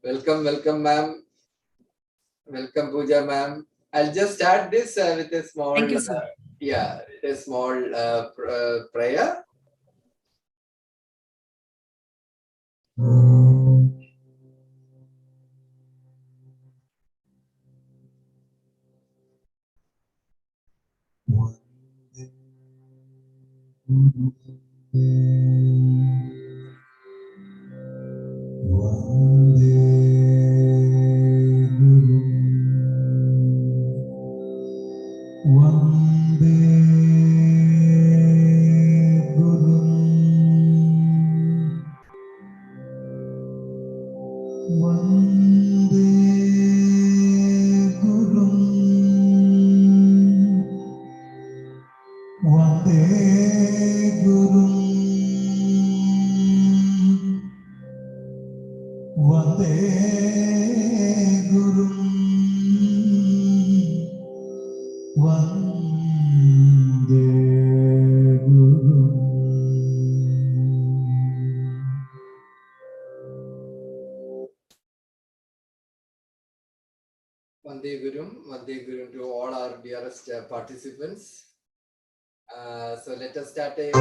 Welcome, ma'am. Welcome, Pooja, ma'am. I'll just start this with a small, Thank you, sir. a small prayer. Vande Gurum to all our dearest participants. So let us start a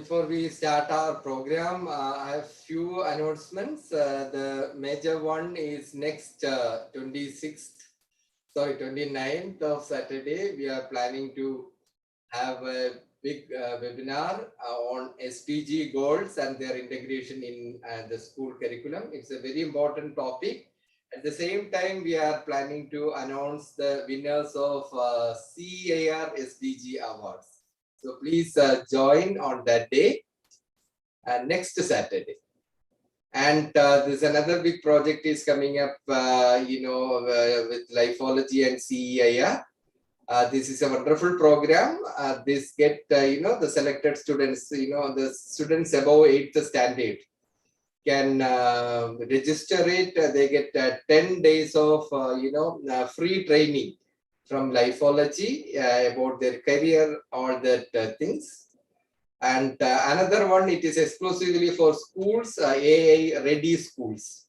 before we start our program, I have few announcements. The major one is next 29th of Saturday. We are planning to have a big webinar on SDG goals and their integration in the school curriculum. It's a very important topic. At the same time, we are planning to announce the winners of CEIR SDG Awards. So please join on that day, next Saturday. And there's another big project is coming up, with Lifology and CEIR. This is a wonderful program. This get, the selected students, the students above 8th standard can register it. They get 10 days of, free training from Lifology about their career, all that things. And another one, it is exclusively for schools, AA ready schools.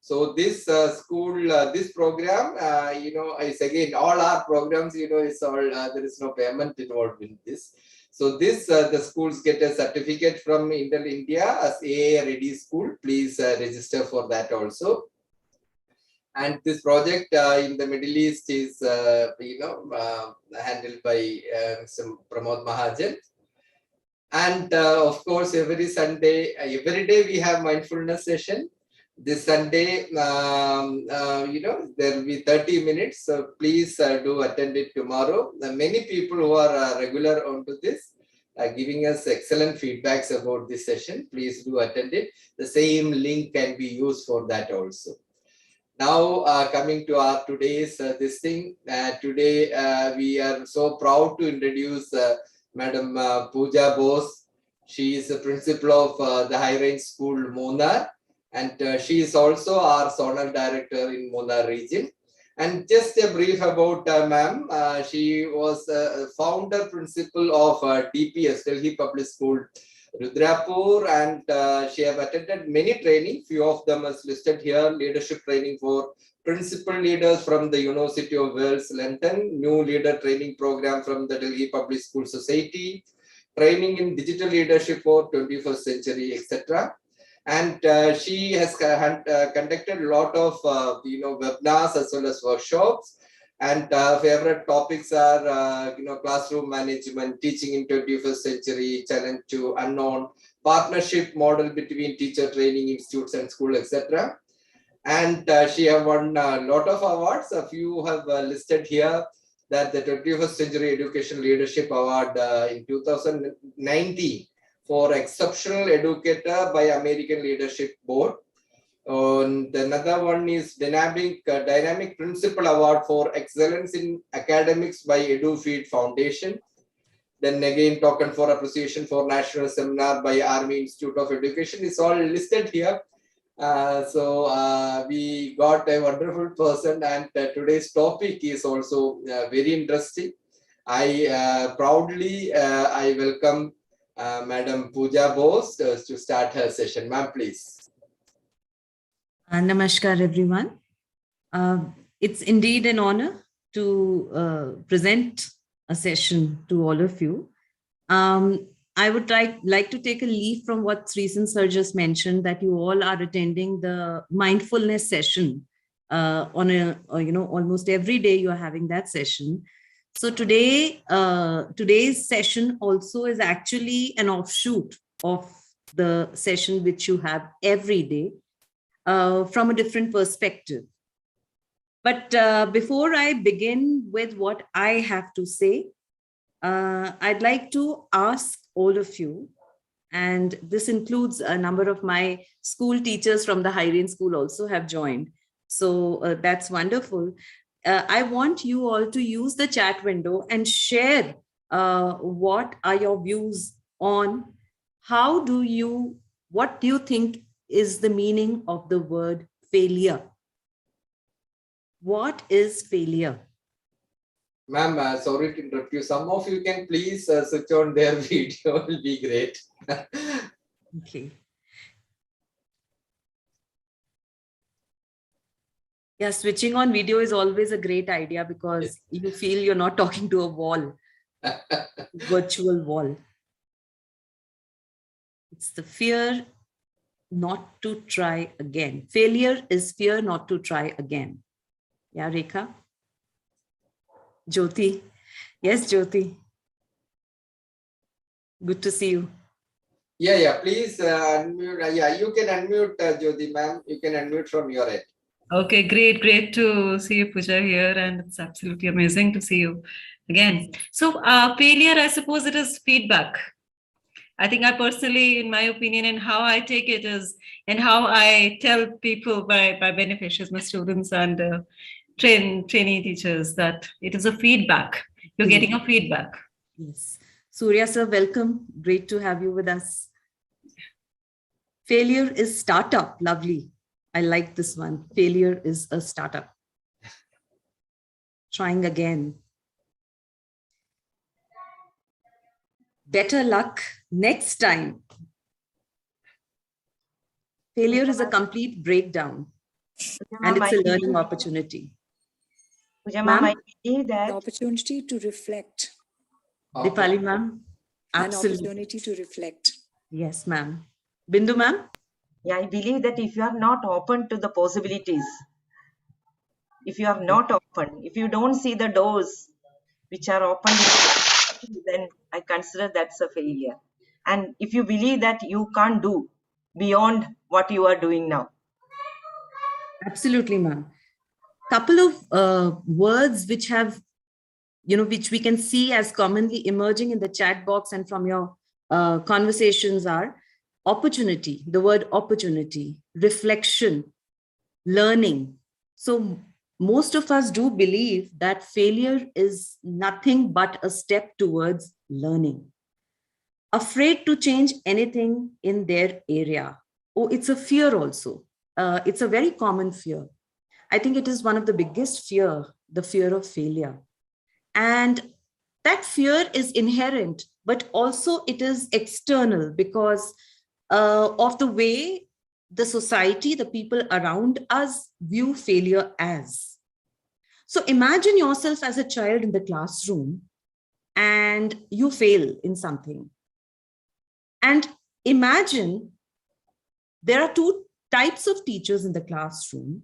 So this this program, is again, all our programs, it's all, there is no payment involved in this. So this, the schools get a certificate from Intel India as AA ready school. Please register for that also. And this project in the Middle East is, handled by some Pramod Mahajan. And of course, every Sunday, every day we have mindfulness session. This Sunday, there will be 30 minutes. So please do attend it tomorrow. Many people who are regular onto this are giving us excellent feedbacks about this session. Please do attend it. The same link can be used for that also. Now, coming to our today's this thing. Today, we are so proud to introduce Madam Pooja Bose. She is the principal of the High Range School, Munnar, and she is also our zonal director in Munnar region. And just a brief about ma'am. She was founder principal of DPS, Delhi Public School, Rudrapur, and she have attended many training. Few of them is listed here. Leadership training for principal leaders from the University of Wales, London. New leader training program from the Delhi Public School Society. Training in digital leadership for 21st century, etc. And she has conducted a lot of webinars as well as workshops. And favorite topics are classroom management, teaching in 21st century, challenge to unknown, partnership model between teacher training institutes and school, etc. And she have won a lot of awards. A few have listed here. That the 21st Century Education Leadership Award in 2019 for Exceptional Educator by American Leadership Board. And another one is Dynamic Principal Award for Excellence in Academics by EduFeed Foundation. Then again, token for appreciation for National Seminar by Army Institute of Education is all listed here. So we got a wonderful person, and today's topic is also very interesting. I proudly I welcome Madam Pooja Bose to start her session. Ma'am, please. Namaskar, everyone. It's indeed an honor to present a session to all of you. I would like to take a leaf from what Sreesan sir just mentioned, that you all are attending the mindfulness session on almost every day you are having that session. So today's session also is actually an offshoot of the session which you have every day from a different perspective. But before I begin with what I have to say, I'd like to ask all of you, and this includes a number of my school teachers from the High Range School also have joined. So that's wonderful. I want you all to use the chat window and share what are your views on what do you think is the meaning of the word failure? What is failure? Ma'am, sorry to interrupt you. Some of you can please switch on their video. It will be great. Okay. Yeah, switching on video is always a great idea because you feel you're not talking to a wall, virtual wall. It's the fear not to try again. Failure is fear not to try again. Yeah, Rekha? Jyoti. Yes, Jyoti. Good to see you. Yeah, please unmute. Yeah, you can unmute, Jyoti, ma'am. You can unmute from your end. Okay, great to see you, Pooja, here, and it's absolutely amazing to see you again. So failure, I suppose it is feedback. I think I personally, in my opinion, and how I take it is, and how I tell people by beneficiaries, my students and trainee teachers, that it is a feedback. You're getting a feedback. Yes. Surya sir, welcome. Great to have you with us. Failure is startup. Lovely. I like this one. Failure is a startup. Trying again. Better luck next time. Failure is a complete breakdown. And it's a learning opportunity. I believe that an opportunity to reflect. Dipali ma'am. An opportunity to reflect. Yes, ma'am. Bindu ma'am. Yeah, I believe that if you are not open to the possibilities, if you are not open, if you don't see the doors which are open, then I consider that's a failure. And if you believe that you can't do beyond what you are doing now. Absolutely, ma'am. Couple of words which have, which we can see as commonly emerging in the chat box and from your conversations are opportunity, the word opportunity, reflection, learning. So most of us do believe that failure is nothing but a step towards learning. afraid to change anything in their area. Oh, it's a fear also. It's a very common fear. I think it is one of the biggest fear, the fear of failure. And that fear is inherent, but also it is external because of the way the society, the people around us view failure as. So imagine yourself as a child in the classroom and you fail in something. And imagine there are two types of teachers in the classroom,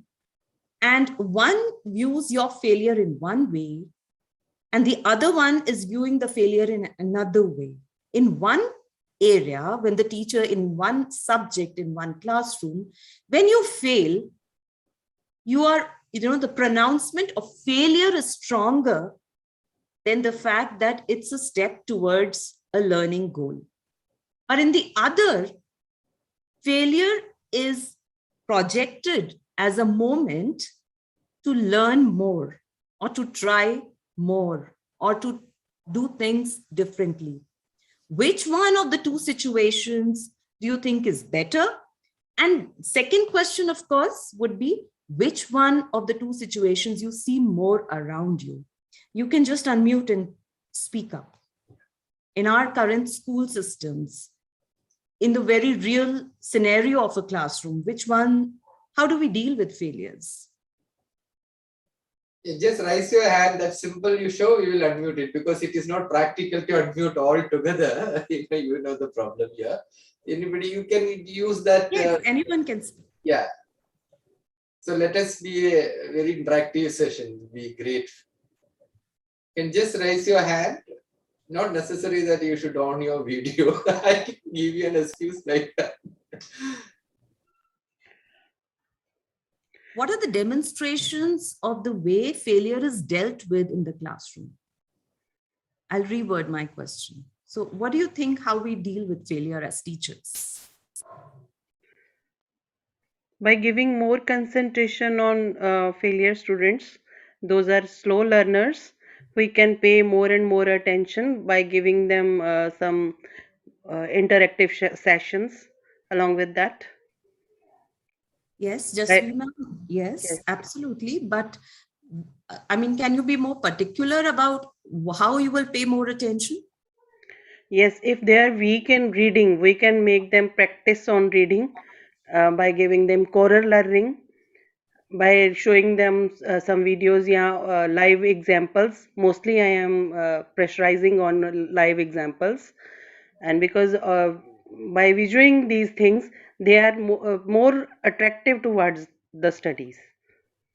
and one views your failure in one way, and the other one is viewing the failure in another way. In one area, when the teacher in one subject, in one classroom, when you fail, you are, the pronouncement of failure is stronger than the fact that it's a step towards a learning goal. But in the other, failure is projected as a moment to learn more or to try more or to do things differently. Which one of the two situations do you think is better? And second question, of course, would be which one of the two situations you see more around you? You can just unmute and speak up. In our current school systems, in the very real scenario of a classroom, which one, how do we deal with failures? You just raise your hand, that's simple, you show, we will unmute it because it is not practical to unmute all together. You know the problem here. Anybody, you can use that. Yes, anyone can speak. Yeah. So let us be a very interactive session, be great. You can just raise your hand. Not necessary that you should on your video. I can give you an excuse like that. What are the demonstrations of the way failure is dealt with in the classroom? I'll reword my question. So what do you think how we deal with failure as teachers? By giving more concentration on failure students, those are slow learners, we can pay more and more attention by giving them some interactive sessions along with that. Yes, Jasveena, yes, absolutely. But I mean, can you be more particular about how you will pay more attention? Yes, if they are weak in reading, we can make them practice on reading by giving them choral learning, by showing them some videos, live examples. Mostly I am pressurizing on live examples. And because by visualizing these things, they are more attractive towards the studies.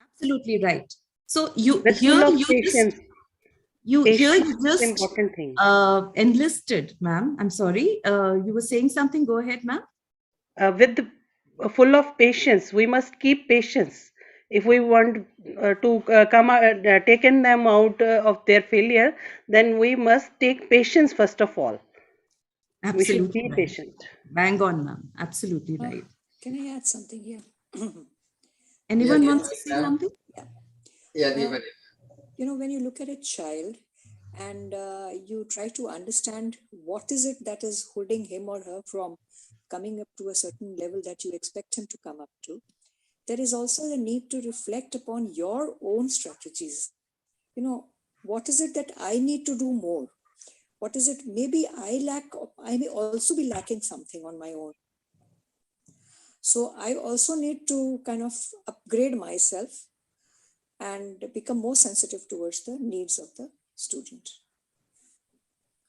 Absolutely right. So you With here full of you patience. just Important thing. Enlisted, ma'am. I'm sorry. You were saying something. Go ahead, ma'am. Full of patience, we must keep patience. If we want to come taken them out of their failure, then we must take patience first of all. Absolutely we should be right. patient. Bang on, ma'am. Absolutely right. Can I add something here? Anyone wants to say something? Yeah, when you look at a child and you try to understand what is it that is holding him or her from coming up to a certain level that you expect him to come up to, there is also the need to reflect upon your own strategies. What is it that I need to do more? What is it? Maybe I may also be lacking something on my own. So I also need to kind of upgrade myself and become more sensitive towards the needs of the student.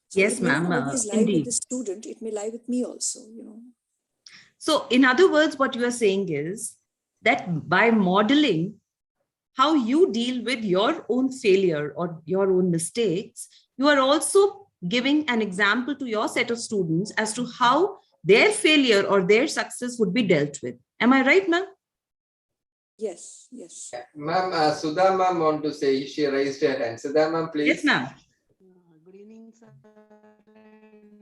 So yes, ma'am. It may not always lie with the student, it may lie with me also, So in other words, what you are saying is that by modeling how you deal with your own failure or your own mistakes, you are also giving an example to your set of students as to how their failure or their success would be dealt with. Am I right, ma'am? Yes. Ma'am, Sudha ma'am want to say, she raised her hand. Sudha ma'am, please. Yes, ma'am. Good evening, sir.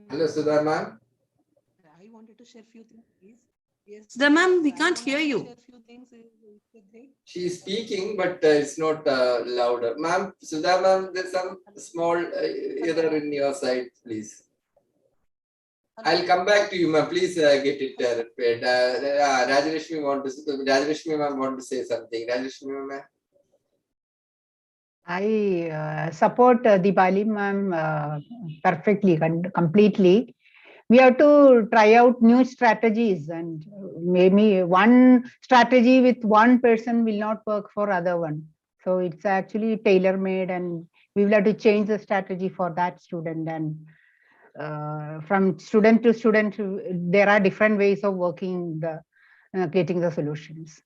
Hello, Sudha ma'am. I wanted to share a few things, please. Yes, Sudha ma'am, we can't hear you. Share a few things. She is speaking, but it's not louder. Ma'am, Sudha ma'am, there's some small error in your side, please. I'll come back to you, ma'am. Please get it repaired. Rajarashmi want to say something. Rajarashmi ma'am. I support Deepali ma'am perfectly, completely. We have to try out new strategies, and maybe one strategy with one person will not work for other one. So it's actually tailor-made, and we will have to change the strategy for that student. And from student to student, there are different ways of working, getting the solutions.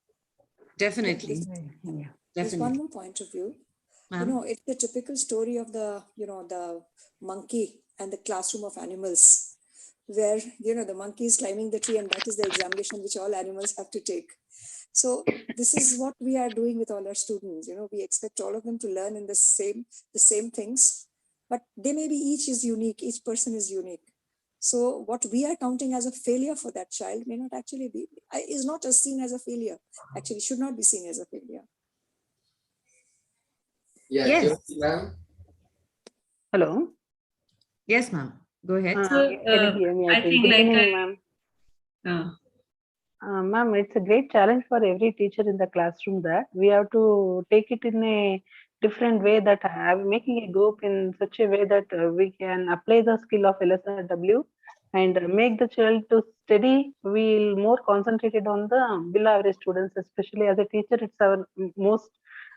Definitely. Yeah. There's one more point of view. You know, it's the typical story of the, the monkey and the classroom of animals, where, the monkey is climbing the tree, and that is the examination which all animals have to take. So this is what we are doing with all our students. We expect all of them to learn in the same things, but they may be, each is unique, each person is unique. So what we are counting as a failure for that child may not actually be, is not seen as a failure, actually should not be seen as a failure. Yeah, yes. Ma'am. Hello. Yes, ma'am. Go ahead. Can you hear me? I think Good like evening, ma'am. Ma'am, it's a great challenge for every teacher in the classroom that we have to take it in a different way, that I'm making a group in such a way that we can apply the skill of LSRW and make the child to study. We'll more concentrated on the below average students, especially as a teacher. It's our most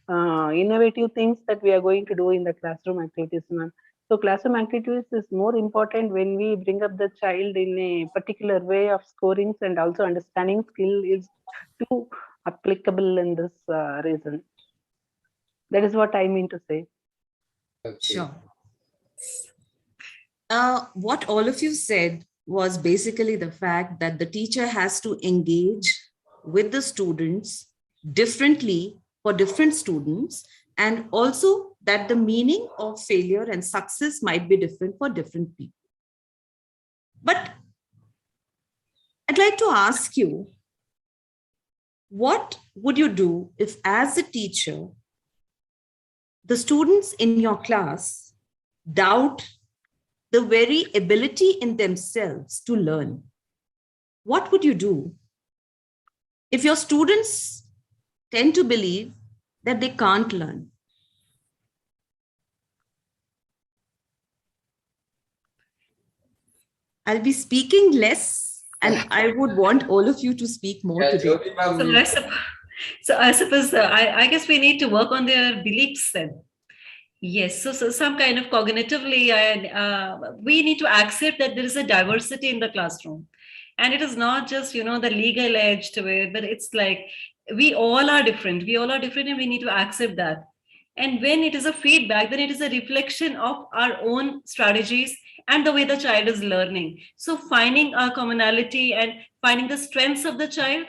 innovative things that we are going to do in the classroom activities, ma'am. So classroom activities is more important when we bring up the child in a particular way of scorings, and also understanding skill is too applicable in this reason. That is what I mean to say. Okay. Sure. What all of you said was basically the fact that the teacher has to engage with the students differently for different students, and also that the meaning of failure and success might be different for different people. But I'd like to ask you, what would you do if, as a teacher, the students in your class doubt the very ability in themselves to learn? What would you do if your students tend to believe that they can't learn? I'll be speaking less, and I would want all of you to speak more today. So I suppose, I guess we need to work on their beliefs then. Yes, so some kind of cognitively, we need to accept that there is a diversity in the classroom. And it is not just, the legal edge to it, but it's like, we all are different. We all are different, and we need to accept that. And when it is a feedback, then it is a reflection of our own strategies and the way the child is learning. So finding a commonality and finding the strengths of the child.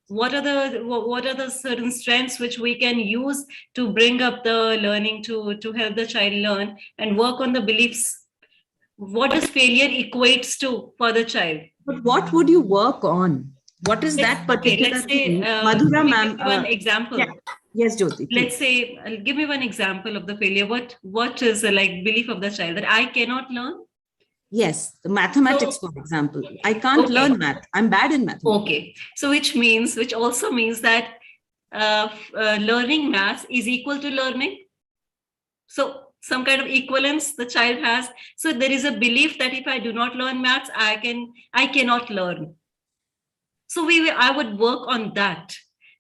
What are the certain strengths which we can use to bring up the learning, to help the child learn, and work on the beliefs? What does failure equates to for the child? But what would you work on? What is that particular let's say, thing? Madhura ma'am. One example. Yeah. Yes, Jyoti. Let's say, give me one example of the failure. What is like belief of the child that I cannot learn? Yes, the mathematics, for example. I can't learn math. I'm bad in math. Okay. So which also means that learning maths is equal to learning. So some kind of equivalence the child has. So there is a belief that if I do not learn maths, I cannot learn. So I would work on that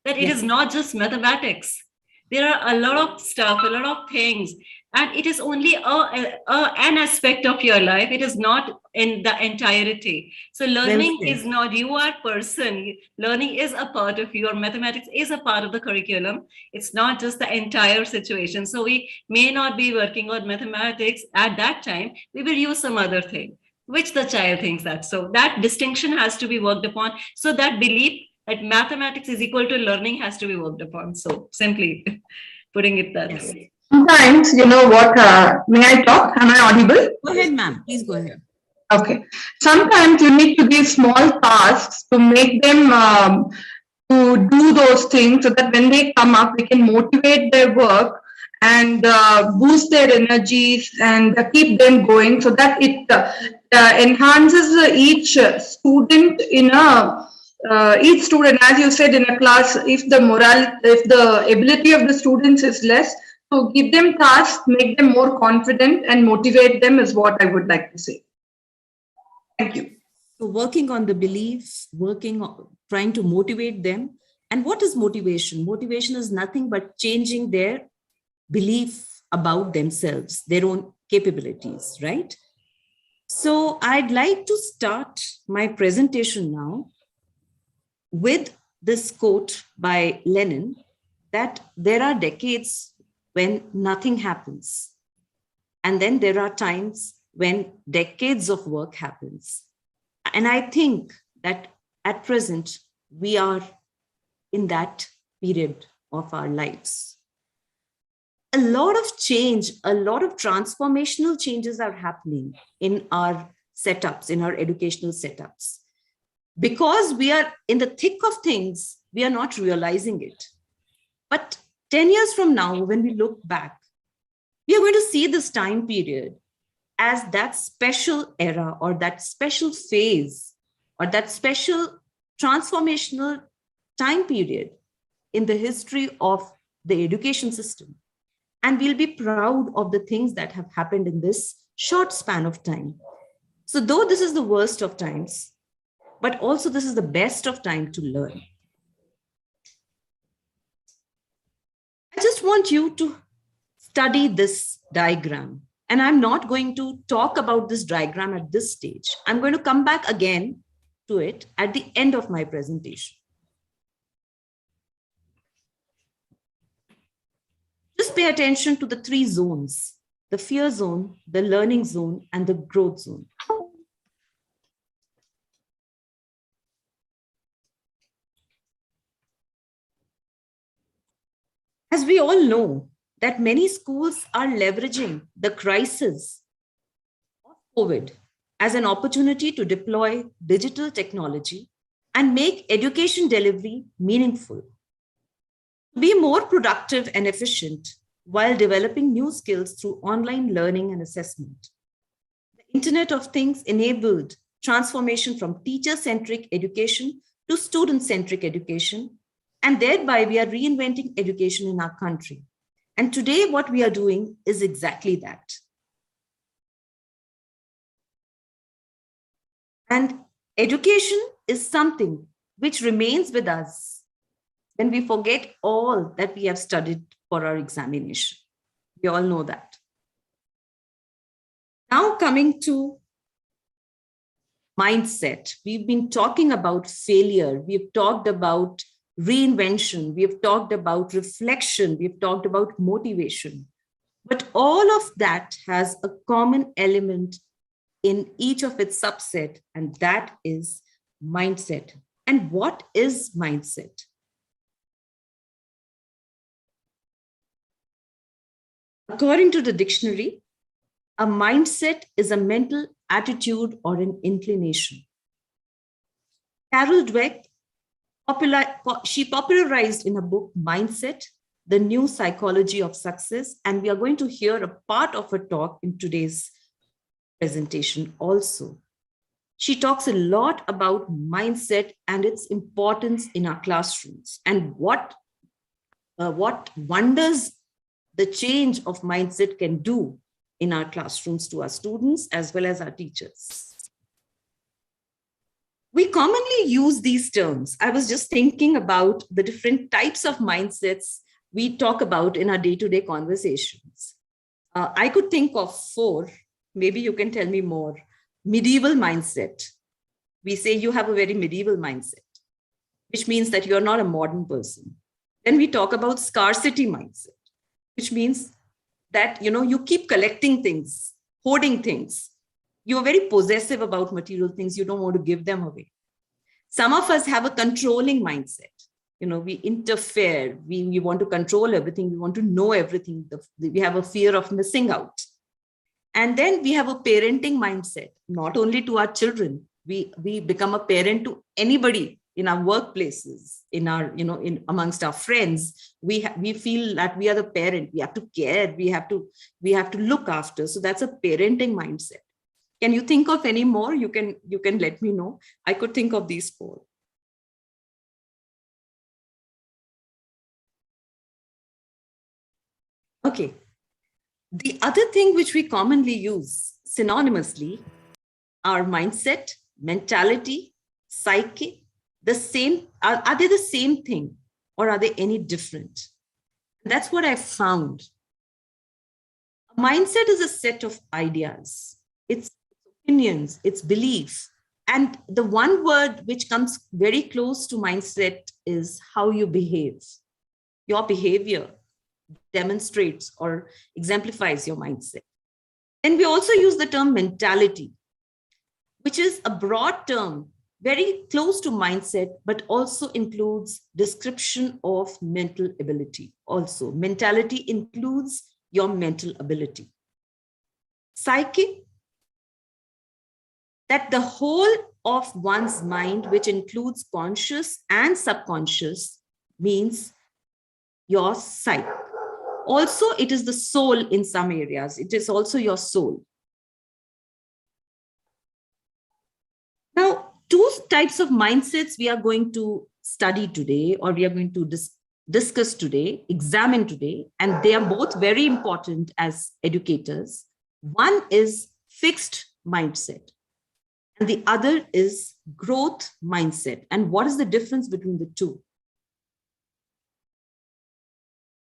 it is not just mathematics. There are a lot of stuff, a lot of things. And it is only an aspect of your life. It is not in the entirety. So learning is not, you are person. Learning is a part of you, or mathematics is a part of the curriculum. It's not just the entire situation. So we may not be working on mathematics at that time. We will use some other thing, which the child thinks that. So that distinction has to be worked upon. So that belief that mathematics is equal to learning has to be worked upon. So simply putting it that way. Sometimes, what, may I talk? Am I audible? Go ahead, ma'am. Please go ahead. Okay. Sometimes you need to give small tasks to make them to do those things, so that when they come up, we can motivate their work and boost their energies and keep them going, so that enhances each student in a each student, as you said, in a class, if the ability of the students is less, so give them tasks, make them more confident and motivate them is what I would like to say. Thank you. So working on the beliefs, trying to motivate them. And what is motivation? Motivation is nothing but changing their belief about themselves, their own capabilities, right? So I'd like to start my presentation now with this quote by Lenin, that there are decades when nothing happens. And then there are times when decades of work happens. And I think that at present, we are in that period of our lives. A lot of change, a lot of transformational changes are happening in our setups, in our educational setups. Because we are in the thick of things, we are not realizing it. But 10 years from now, when we look back, we are going to see this time period as that special era or that special phase or that special transformational time period in the history of the education system. And we'll be proud of the things that have happened in this short span of time. So though this is the worst of times, but also this is the best of time to learn. I just want you to study this diagram. And I'm not going to talk about this diagram at this stage. I'm going to come back again to it at the end of my presentation. Just pay attention to the three zones: the fear zone, the learning zone, and the growth zone. As we all know, that many schools are leveraging the crisis of COVID as an opportunity to deploy digital technology and make education delivery meaningful. To be more productive and efficient while developing new skills through online learning and assessment. The Internet of Things enabled transformation from teacher-centric education to student-centric education, and thereby we are reinventing education in our country. And today what we are doing is exactly that. And education is something which remains with us when we forget all that we have studied for our examination. We all know that. Now coming to mindset, we've been talking about failure. We've talked about reinvention. We've talked about reflection. We've talked about motivation. But all of that has a common element in each of its subset, and that is mindset. And what is mindset? According to the dictionary, a mindset is a mental attitude or an inclination. Carol Dweck, she popularized in her book, Mindset, The New Psychology of Success, and we are going to hear a part of her talk in today's presentation also. She talks a lot about mindset and its importance in our classrooms and what wonders the change of mindset can do in our classrooms to our students as well as our teachers. We commonly use these terms. I was just thinking about the different types of mindsets we talk about in our day-to-day conversations. I could think of 4, maybe you can tell me more. Medieval mindset. We say you have a very medieval mindset, which means that you're not a modern person. Then we talk about scarcity mindset, which means that you keep collecting things, hoarding things. You're very possessive about material things. You don't want to give them away. Some of us have a controlling mindset. We interfere. We want to control everything. We want to know everything. We have a fear of missing out. And then we have a parenting mindset, not only to our children. We become a parent to anybody in our workplaces, in our, in amongst our friends. We feel that we are the parent. We have to care. We have to look after. So that's a parenting mindset. Can you think of any more? You can let me know. I could think of these 4. Okay. The other thing which we commonly use synonymously are mindset, mentality, psyche. The same, are they the same thing or are they any different? And that's what I found. A mindset is a set of ideas, it's opinions, it's beliefs. And the one word which comes very close to mindset is how you behave. Your behavior demonstrates or exemplifies your mindset. And we also use the term mentality, which is a broad term, very close to mindset, but also includes description of mental ability. Also, mentality includes your mental ability. Psyche, that the whole of one's mind, which includes conscious and subconscious, means your psyche. Also, it is the soul in some areas. It is also your soul. Now, 2 types of mindsets we are going to study today, or we are going to discuss today, examine today, and they are both very important as educators. One is fixed mindset, and the other is growth mindset. And what is the difference between the 2?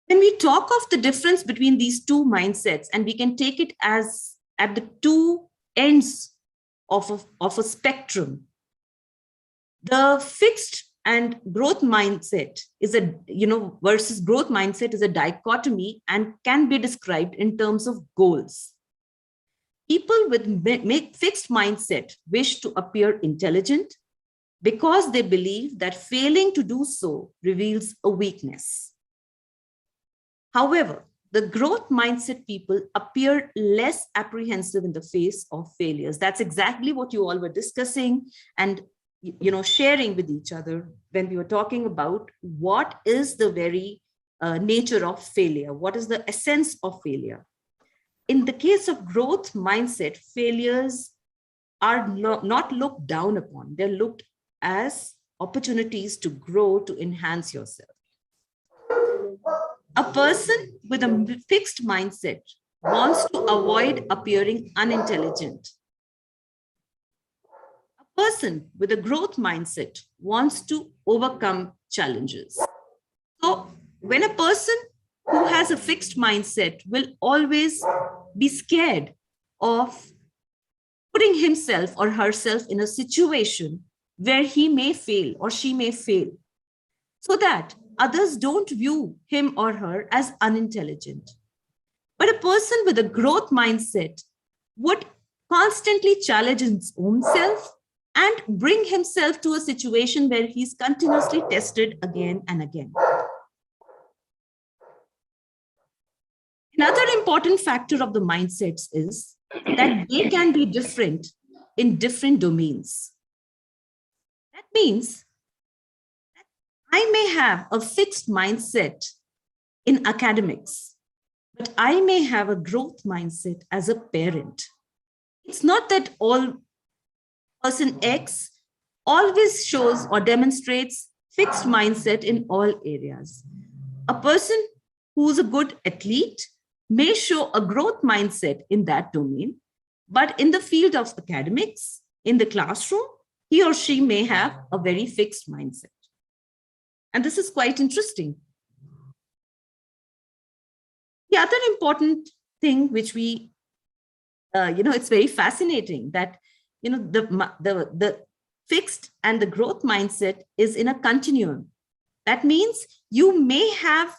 When we talk of the difference between these 2 mindsets, and we can take it as at the 2 ends of a spectrum, the fixed and growth mindset is versus growth mindset is a dichotomy and can be described in terms of goals. People with fixed mindset wish to appear intelligent because they believe that failing to do so reveals a weakness. However, the growth mindset people appear less apprehensive in the face of failures. That's exactly what you all were discussing and sharing with each other when we were talking about what is the very nature of failure, what is the essence of failure. In the case of growth mindset, failures are not looked down upon. They're looked as opportunities to grow, to enhance yourself. A person with a fixed mindset wants to avoid appearing unintelligent. A person with a growth mindset wants to overcome challenges. So when a person who has a fixed mindset will always be scared of putting himself or herself in a situation where he may fail or she may fail, so that others don't view him or her as unintelligent. But a person with a growth mindset would constantly challenge his own self and bring himself to a situation where he's continuously tested again and again. Another important factor of the mindsets is that they can be different in different domains. That means I may have a fixed mindset in academics, but I may have a growth mindset as a parent. It's not that all person X always shows or demonstrates fixed mindset in all areas. A person who's a good athlete may show a growth mindset in that domain, but in the field of academics, in the classroom, he or she may have a very fixed mindset. And this is quite interesting. The other important thing which we, it's very fascinating that, the fixed and the growth mindset is in a continuum. That means you may have,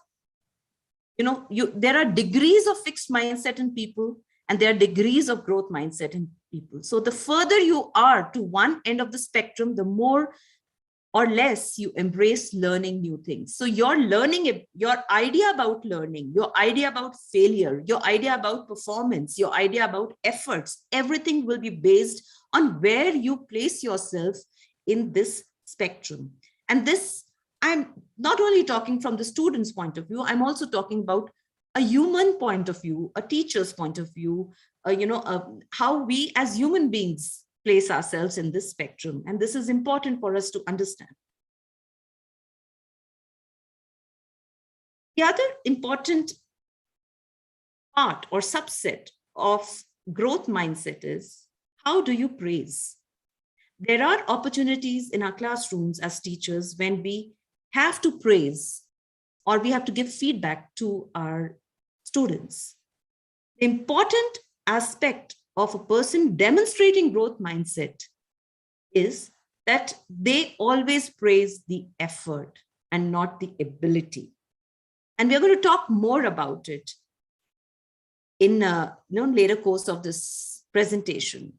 there are degrees of fixed mindset in people and there are degrees of growth mindset in people. So the further you are to one end of the spectrum, the more or less you embrace learning new things. So your idea about learning, your idea about failure, your idea about performance, your idea about efforts, everything will be based on where you place yourself in this spectrum. And this, I'm not only talking from the student's point of view, I'm also talking about a human point of view, a teacher's point of view, how we as human beings place ourselves in this spectrum. And this is important for us to understand. The other important part or subset of growth mindset is, how do you praise? There are opportunities in our classrooms as teachers when we have to praise or we have to give feedback to our students. The important aspect of a person demonstrating growth mindset is that they always praise the effort and not the ability. And we're going to talk more about it in later course of this presentation.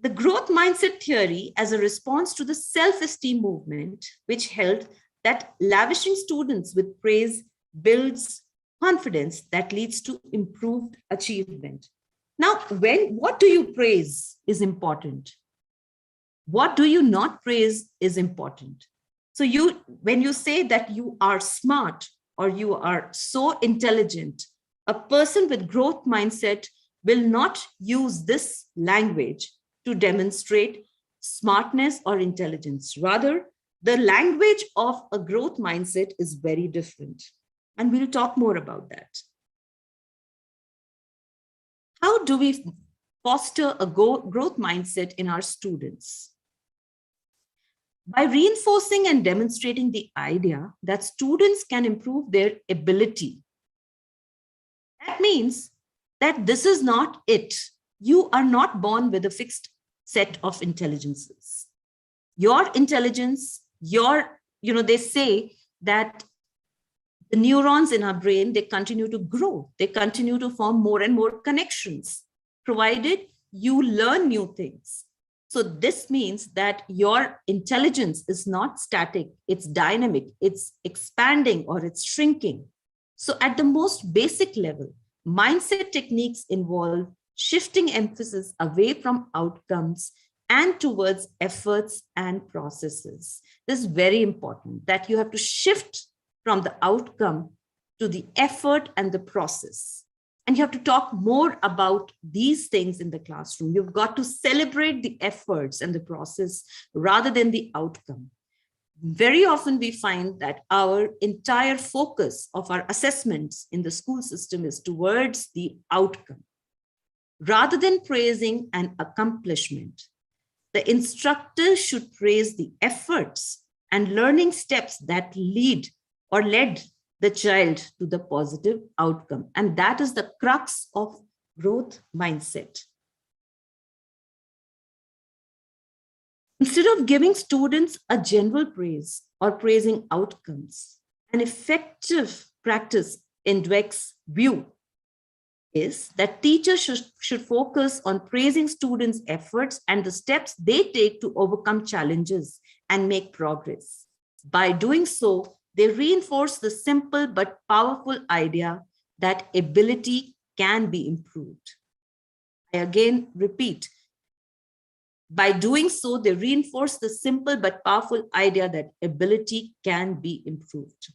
The growth mindset theory as a response to the self-esteem movement, which held that lavishing students with praise builds confidence that leads to improved achievement. Now, what do you praise is important. What do you not praise is important. So when you say that you are smart or you are so intelligent, a person with growth mindset will not use this language to demonstrate smartness or intelligence. Rather, the language of a growth mindset is very different. And we'll talk more about that. How do we foster a growth mindset in our students? By reinforcing and demonstrating the idea that students can improve their ability. That means that this is not it. You are not born with a fixed set of intelligences. Your intelligence, they say that the neurons in our brain, they continue to grow. They continue to form more and more connections, provided you learn new things. So this means that your intelligence is not static, it's dynamic, it's expanding or it's shrinking. So at the most basic level, mindset techniques involve shifting emphasis away from outcomes and towards efforts and processes. This is very important, that you have to shift from the outcome to the effort and the process. And you have to talk more about these things in the classroom. You've got to celebrate the efforts and the process rather than the outcome. Very often we find that our entire focus of our assessments in the school system is towards the outcome, rather than praising an accomplishment. The instructor should praise the efforts and learning steps that led the child to the positive outcome. And that is the crux of growth mindset. Instead of giving students a general praise or praising outcomes, an effective practice in Dweck's view is that teachers should focus on praising students' efforts and the steps they take to overcome challenges and make progress. By doing so, they reinforce the simple but powerful idea that ability can be improved. I again repeat, by doing so, they reinforce the simple but powerful idea that ability can be improved.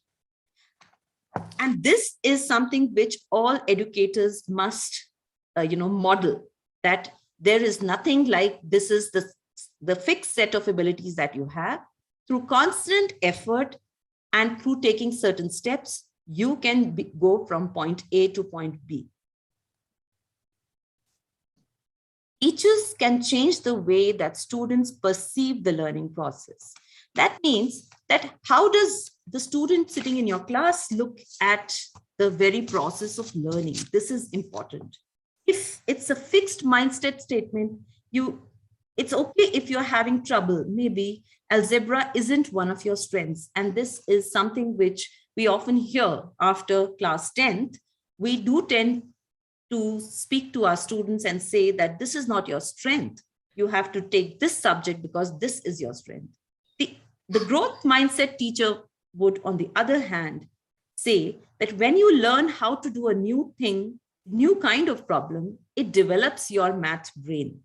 And this is something which all educators must, model, that there is nothing like this is the fixed set of abilities that you have. Through constant effort and through taking certain steps, you can go from point A to point B. Teachers can change the way that students perceive the learning process. That means that how does the student sitting in your class look at the very process of learning? This is important. If it's a fixed mindset statement, it's okay if you're having trouble. Maybe algebra isn't one of your strengths. And this is something which we often hear after class 10th. We do tend to speak to our students and say that this is not your strength. You have to take this subject because this is your strength. The growth mindset teacher would, on the other hand, say that when you learn how to do a new thing, new kind of problem, it develops your math brain.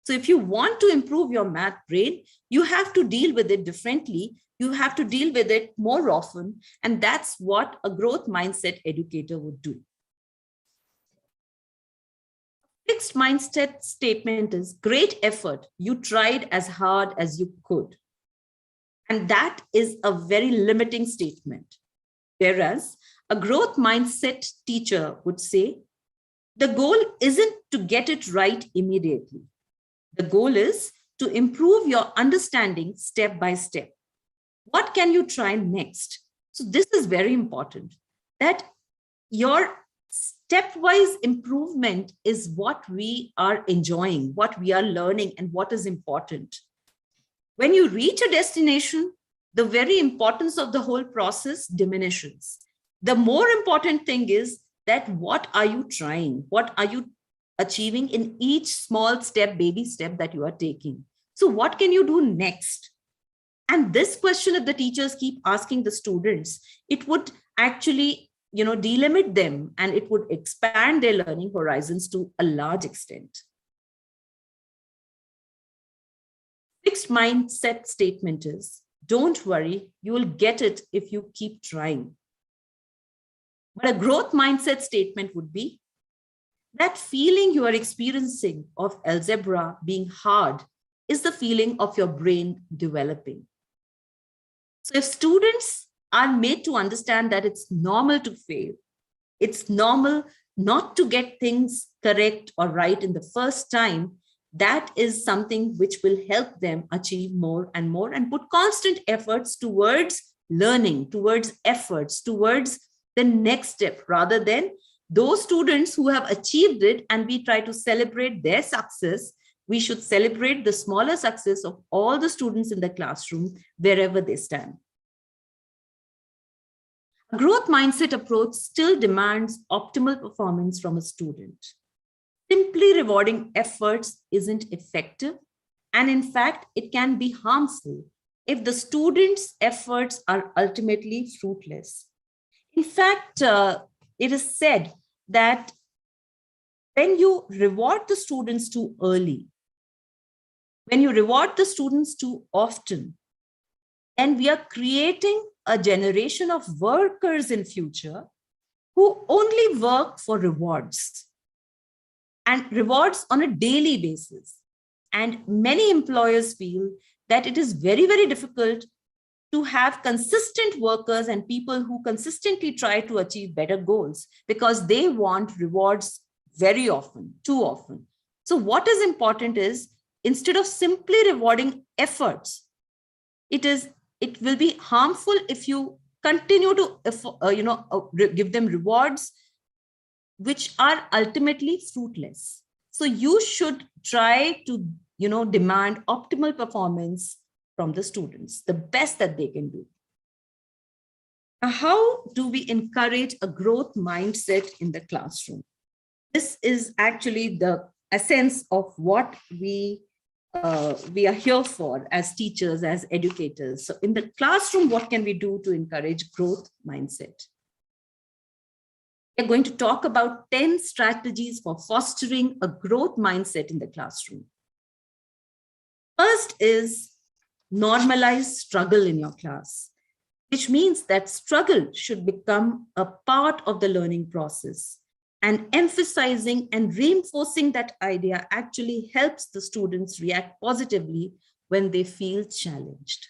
So if you want to improve your math brain, you have to deal with it differently You have to deal with it more often. And that's what a growth mindset educator would do. Fixed mindset statement is great effort. You tried as hard as you could. And that is a very limiting statement. Whereas a growth mindset teacher would say, the goal isn't to get it right immediately. The goal is to improve your understanding step by step. What can you try next? So this is very important, that your stepwise improvement is what we are enjoying, what we are learning, and what is important. When you reach a destination, the very importance of the whole process diminishes. The more important thing is that what are you trying? What are you achieving in each small step, baby step that you are taking? So what can you do next? And this question, if the teachers keep asking the students, it would actually, delimit them, and it would expand their learning horizons to a large extent. Fixed mindset statement is, don't worry, you will get it if you keep trying. But a growth mindset statement would be, that feeling you are experiencing of algebra being hard is the feeling of your brain developing. So if students are made to understand that it's normal to fail, it's normal not to get things correct or right in the first time, that is something which will help them achieve more and more and put constant efforts towards learning, towards efforts, towards the next step, rather than those students who have achieved it and we try to celebrate their success. We should celebrate the smaller success of all the students in the classroom wherever they stand. A growth mindset approach still demands optimal performance from a student. Simply rewarding efforts isn't effective, and in fact, it can be harmful if the students' efforts are ultimately fruitless. In fact, it is said that when you reward the students too early, when you reward the students too often, then we are creating a generation of workers in future who only work for rewards, and rewards on a daily basis. And many employers feel that it is very, very difficult to have consistent workers and people who consistently try to achieve better goals, because they want rewards very often, too often. So what is important is, instead of simply rewarding efforts, it will be harmful if you continue to give them rewards which are ultimately fruitless. So you should try to demand optimal performance from the students, the best that they can do. Now, how do we encourage a growth mindset in the classroom? This is actually the essence of what we are here for as teachers, as educators. So in the classroom, what can we do to encourage growth mindset? We're going to talk about 10 strategies for fostering a growth mindset in the classroom. First is normalize struggle in your class, which means that struggle should become a part of the learning process. And emphasizing and reinforcing that idea actually helps the students react positively when they feel challenged.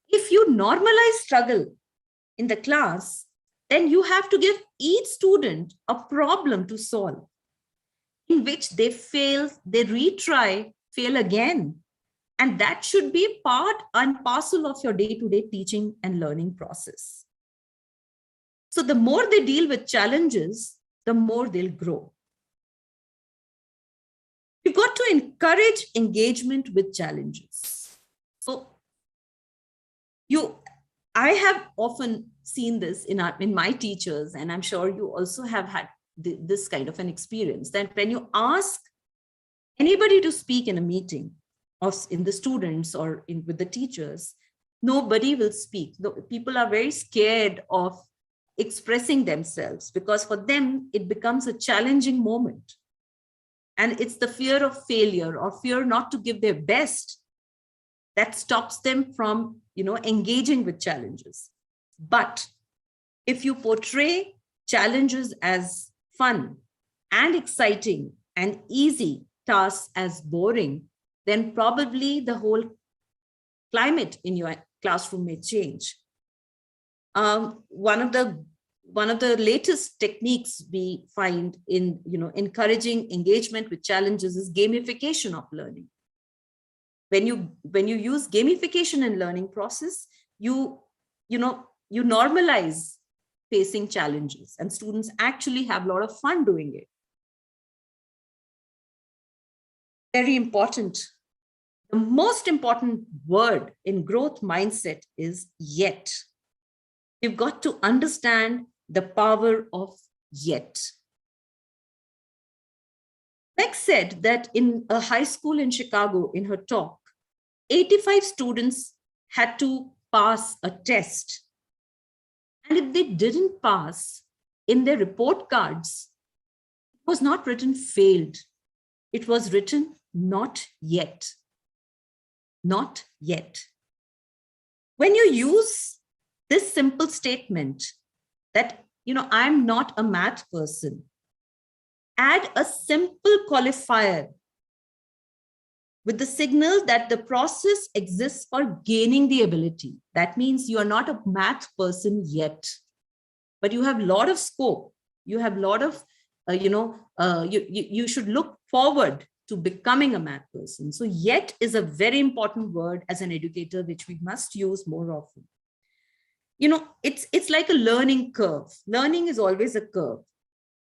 If you normalize struggle in the class, then you have to give each student a problem to solve, in which they fail, they retry, fail again. And that should be part and parcel of your day-to-day teaching and learning process. So the more they deal with challenges, the more they'll grow. You've got to encourage engagement with challenges. So I have often seen this in my teachers, and I'm sure you also have had this kind of an experience, that when you ask anybody to speak in a meeting, or in the students or with the teachers, nobody will speak. People are very scared of expressing themselves, because for them, it becomes a challenging moment. And it's the fear of failure or fear not to give their best that stops them from engaging with challenges. But if you portray challenges as fun and exciting and easy, tasks as boring, then probably the whole climate in your classroom may change. One of the latest techniques we find in encouraging engagement with challenges is gamification of learning. When you use gamification in learning process, you normalize facing challenges, and students actually have a lot of fun doing it. Very important. The most important word in growth mindset is yet. You've got to understand the power of yet. Dweck said that in a high school in Chicago, in her talk, 85 students had to pass a test. And if they didn't pass, in their report cards, it was not written failed. It was written not yet. Not yet. When you use this simple statement that, I'm not a math person, add a simple qualifier with the signal that the process exists for gaining the ability. That means you are not a math person yet, but you have a lot of scope. You have a lot of, you should look forward to becoming a math person. So yet is a very important word as an educator, which we must use more often. It's like a learning curve. Learning is always a curve.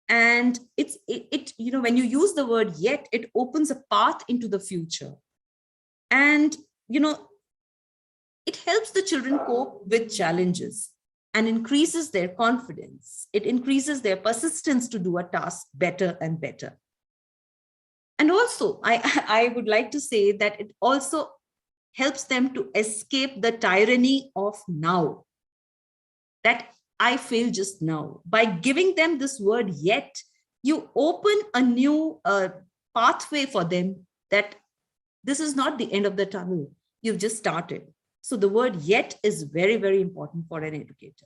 And when you use the word yet, it opens a path into the future. And, it helps the children cope with challenges and increases their confidence. It increases their persistence to do a task better and better. And also, I would like to say that it also helps them to escape the tyranny of now, that I failed just now. By giving them this word yet, you open a new pathway for them that this is not the end of the tunnel. You've just started. So the word yet is very, very important for an educator.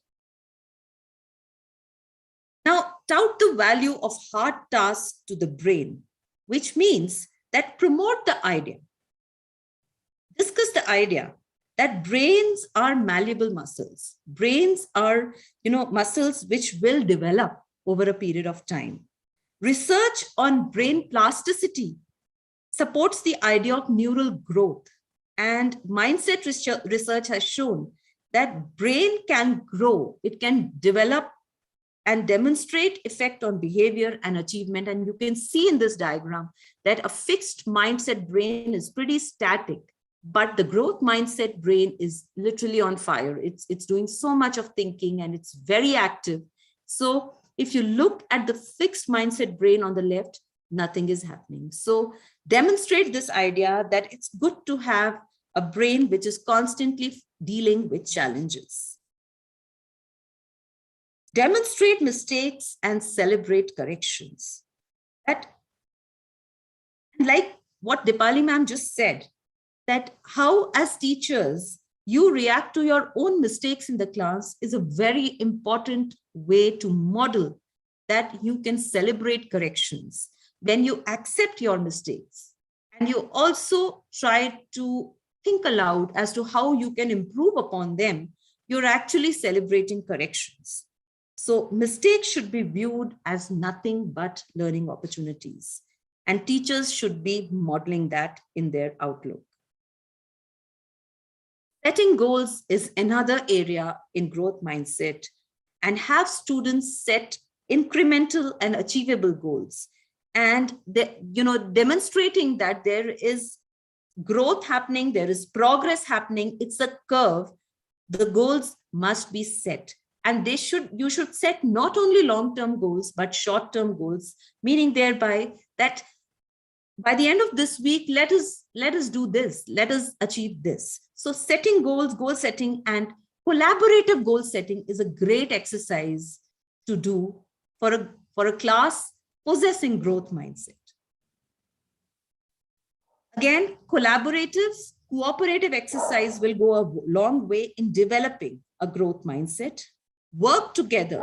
Now, tout the value of hard tasks to the brain, which means that promote the idea. Discuss the idea that brains are malleable muscles. Brains are, muscles which will develop over a period of time. Research on brain plasticity supports the idea of neural growth. And mindset research has shown that brain can grow, it can develop and demonstrate effect on behavior and achievement. And you can see in this diagram that a fixed mindset brain is pretty static, but the growth mindset brain is literally on fire. It's doing so much of thinking and it's very active. So if you look at the fixed mindset brain on the left, nothing is happening. So demonstrate this idea that it's good to have a brain which is constantly dealing with challenges. Demonstrate mistakes and celebrate corrections. That, like what Dipali ma'am just said, that how as teachers you react to your own mistakes in the class is a very important way to model that you can celebrate corrections. When you accept your mistakes and you also try to think aloud as to how you can improve upon them, you're actually celebrating corrections. So mistakes should be viewed as nothing but learning opportunities, and teachers should be modeling that in their outlook. Setting goals is another area in growth mindset, and have students set incremental and achievable goals, and demonstrating that there is growth happening, there is progress happening. It's a curve. The goals must be set, and you should set not only long-term goals but short-term goals, meaning thereby that by the end of this week, let us do this, let us achieve this. So setting goals, goal setting and collaborative goal setting is a great exercise to do for a class possessing growth mindset. Again, collaborative cooperative exercise will go a long way in developing a growth mindset. Work together,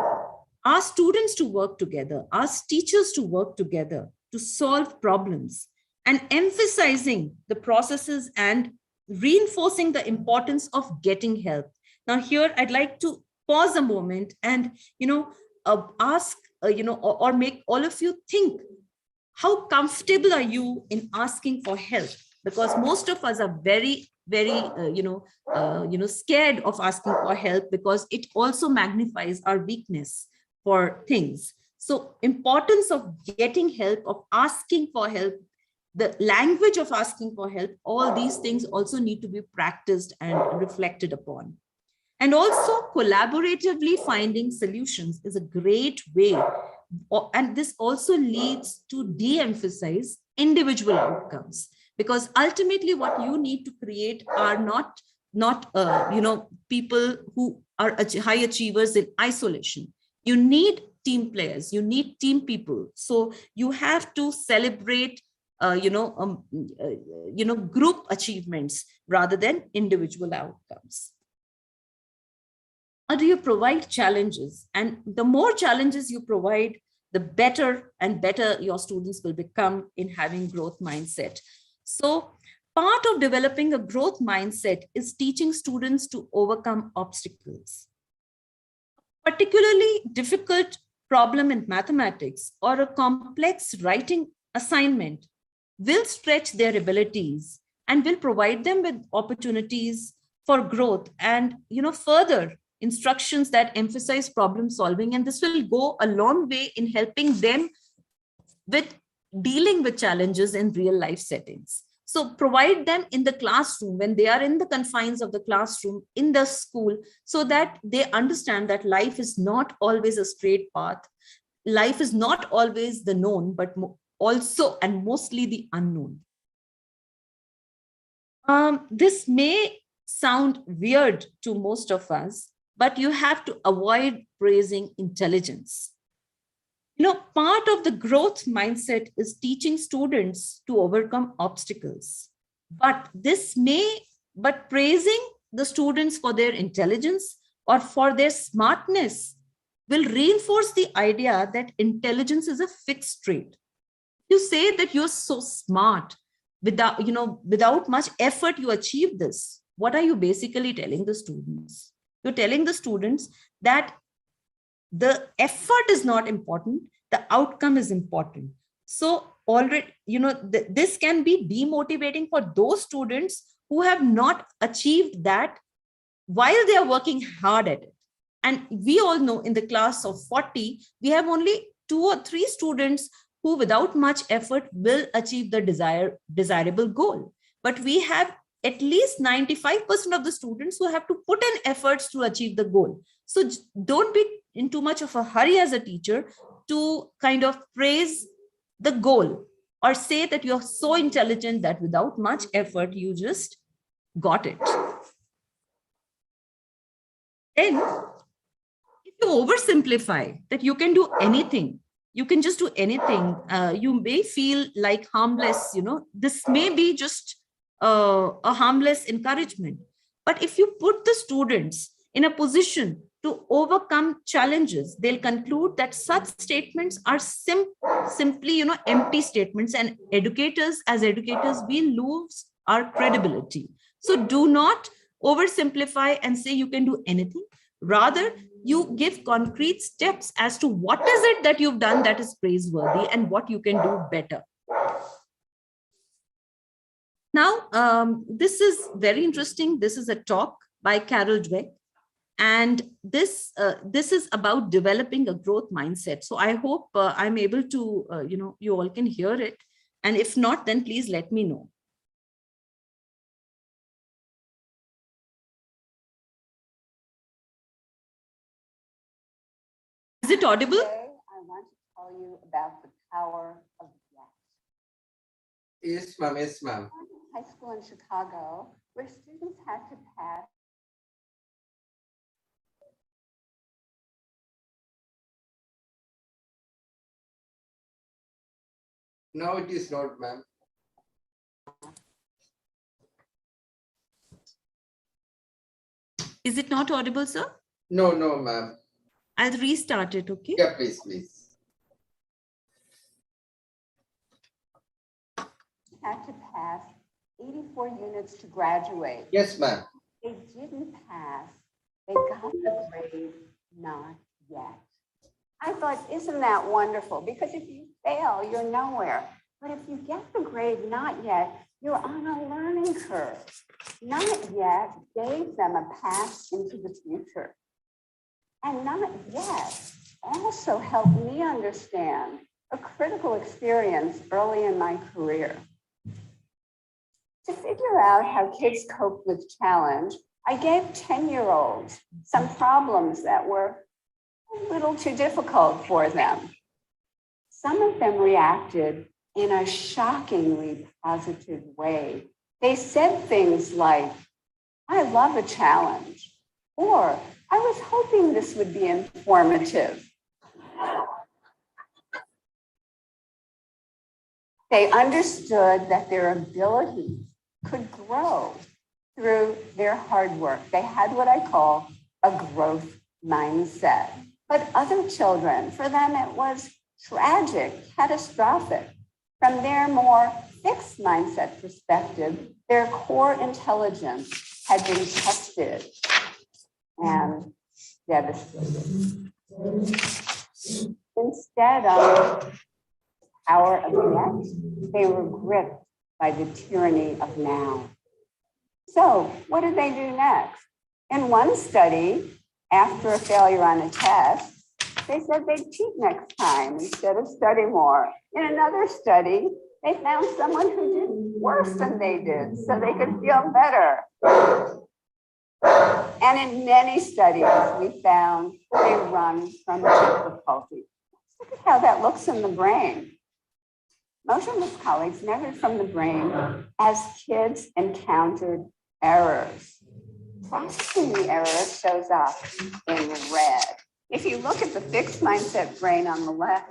ask students to work together, ask teachers to work together to solve problems, and emphasizing the processes and reinforcing the importance of getting help. Now here I'd like to pause a moment and ask or make all of you think, how comfortable are you in asking for help? Because most of us are very scared of asking for help, because it also magnifies our weakness for things. So importance of getting help, of asking for help, the language of asking for help, all these things also need to be practiced and reflected upon. And also collaboratively finding solutions is a great way. And this also leads to de-emphasize individual outcomes, because ultimately what you need to create are not people who are high achievers in isolation. You need team players, you need team people. So you have to celebrate group achievements rather than individual outcomes. How do you provide challenges? And the more challenges you provide, the better and better your students will become in having growth mindset. So part of developing a growth mindset is teaching students to overcome obstacles. Particularly difficult problem in mathematics or a complex writing assignment will stretch their abilities and will provide them with opportunities for growth and further instructions that emphasize problem solving. And this will go a long way in helping them with dealing with challenges in real life settings. So provide them in the classroom when they are in the confines of the classroom, in the school, so that they understand that life is not always a straight path. Life is not always the known, but also and mostly the unknown. This may sound weird to most of us, but you have to avoid praising intelligence. Part of the growth mindset is teaching students to overcome obstacles. But praising the students for their intelligence or for their smartness will reinforce the idea that intelligence is a fixed trait. You say that you're so smart, without much effort you achieve this. What are you basically telling the students? You're telling the students that the effort is not important, the outcome is important. So already, this can be demotivating for those students who have not achieved that while they are working hard at it. And we all know in the class of 40, we have only 2 or 3 students who without much effort will achieve the desirable goal. But we have at least 95% of the students who have to put in efforts to achieve the goal. So don't be in too much of a hurry as a teacher to kind of praise the goal or say that you're so intelligent that without much effort, you just got it. Then, if you oversimplify that you can do anything, you can just do anything, you may feel like harmless, this may be just a harmless encouragement. But if you put the students in a position to overcome challenges, they'll conclude that such statements are simply, empty statements, and as educators, we lose our credibility. So do not oversimplify and say you can do anything. Rather, you give concrete steps as to what is it that you've done that is praiseworthy and what you can do better. Now, this is very interesting. This is a talk by Carol Dweck, and this is about developing a growth mindset. So I hope I'm able to, you all can hear it. And if not, then please let me know. Is it audible? Today, I want to tell you about the power of yes. Yes, ma'am. Yes, ma'am. I went to high school in Chicago where students had to pass No, it is not, ma'am. Is it not audible, sir? No, no, ma'am. I'll restart it, okay? Yeah, please, please. Had to pass 84 units to graduate. Yes, ma'am. They didn't pass. They got the grade not yet. I thought, isn't that wonderful? Because if you fail, you're nowhere. But if you get the grade not yet, you're on a learning curve. Not yet gave them a path into the future. And not yet also helped me understand a critical experience early in my career. To figure out how kids cope with challenge, I gave 10-year-olds some problems that were a little too difficult for them. Some of them reacted in a shockingly positive way. They said things like, I love a challenge, or I was hoping this would be informative. They understood that their abilities could grow through their hard work. They had what I call a growth mindset. But other children, for them, it was tragic, catastrophic. From their more fixed mindset perspective, their core intelligence had been tested and devastated. Instead of power of yet, they were gripped by the tyranny of now. So what did they do next? In one study, after a failure on a test, they said they'd cheat next time instead of study more. In another study, they found someone who did worse than they did so they could feel better. And in many studies, we found they run from difficulty. Look at how that looks in the brain. Motionless colleagues measured from the brain as kids encountered errors. Processing the errors shows up in red. If you look at the fixed mindset brain on the left,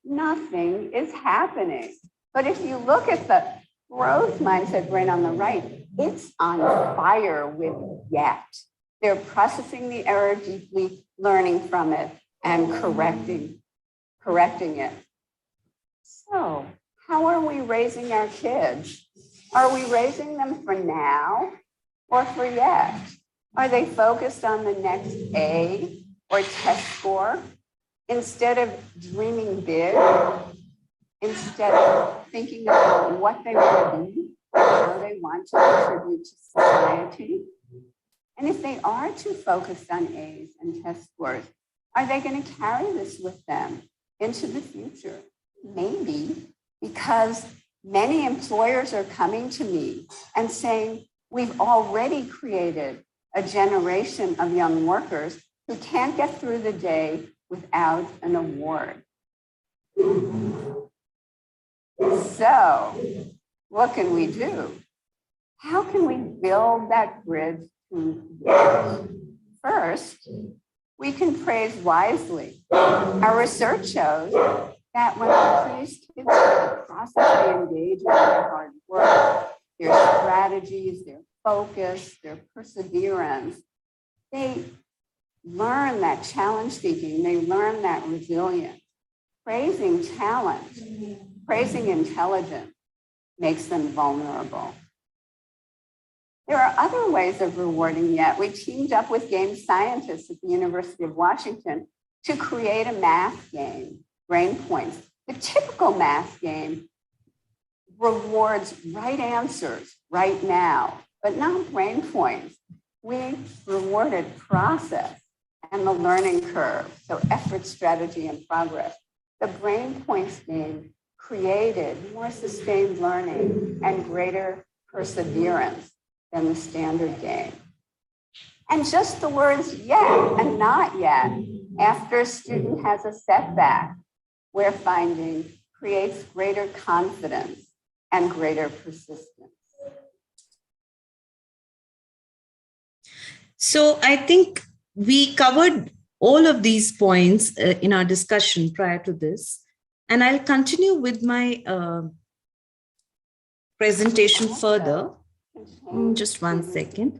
nothing is happening. But if you look at the growth mindset brain on the right, it's on fire with yet. They're processing the error deeply, learning from it, and correcting it. So, how are we raising our kids? Are we raising them for now or for yet? Are they focused on the next A or test score instead of dreaming big, instead of thinking about what they want to be, how they want to contribute to society? And if they are too focused on A's and test scores, are they going to carry this with them into the future? Maybe, because many employers are coming to me and saying, we've already created a generation of young workers who can't get through the day without an award. So, what can we do? How can we build that bridge to yes? First, we can praise wisely. Our research shows that when we praise kids for the process they engage in their hard work, their strategies, their focus, their perseverance, they learn that challenge seeking, they learn that resilience. Praising talent, praising intelligence makes them vulnerable. There are other ways of rewarding yet. We teamed up with game scientists at the University of Washington to create a math game, Brain Points. The typical math game rewards right answers right now, but not brain points. We rewarded process and the learning curve, so effort, strategy, and progress. The Brain Points game created more sustained learning and greater perseverance than the standard game. And just the words yet and not yet after a student has a setback, we're finding creates greater confidence and greater persistence. So I think we covered all of these points in our discussion prior to this, and I'll continue with my presentation further. Just one second.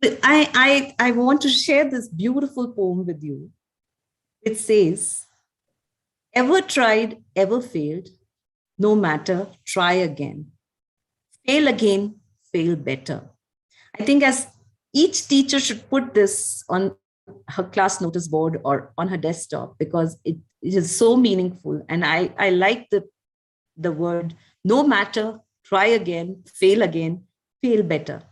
I want to share this beautiful poem with you. It says, ever tried, ever failed, no matter, try again. Fail again, fail better. I think as each teacher should put this on her class notice board or on her desktop, because it is so meaningful. And I like the word, no matter, try again, fail better.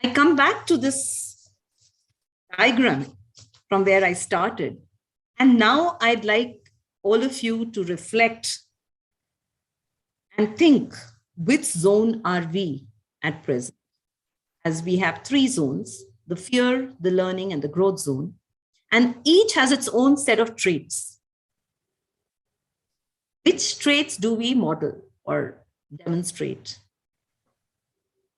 I come back to this diagram from where I started. And now I'd like all of you to reflect and think, which zone are we at present? As we have 3 zones, the fear, the learning, and the growth zone, and each has its own set of traits. Which traits do we model or demonstrate?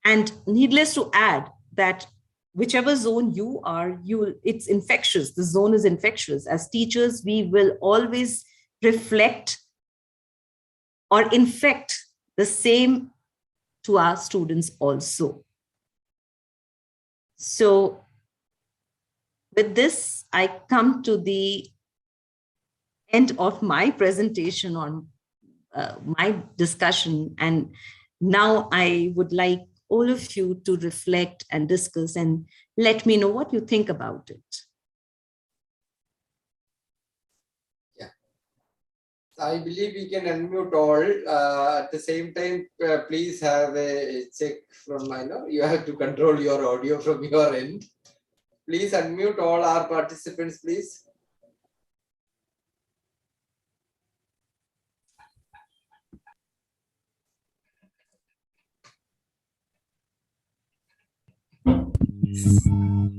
And needless to add that whichever zone you are, it's infectious. The zone is infectious. As teachers, we will always reflect or infect the same to our students also. So with this, I come to the end of my presentation on my discussion. And now I would like all of you to reflect and discuss and let me know what you think about it. Yeah. I believe we can unmute all. At the same time, please have a check from, I know you have to control your audio from your end. Please unmute all our participants, please.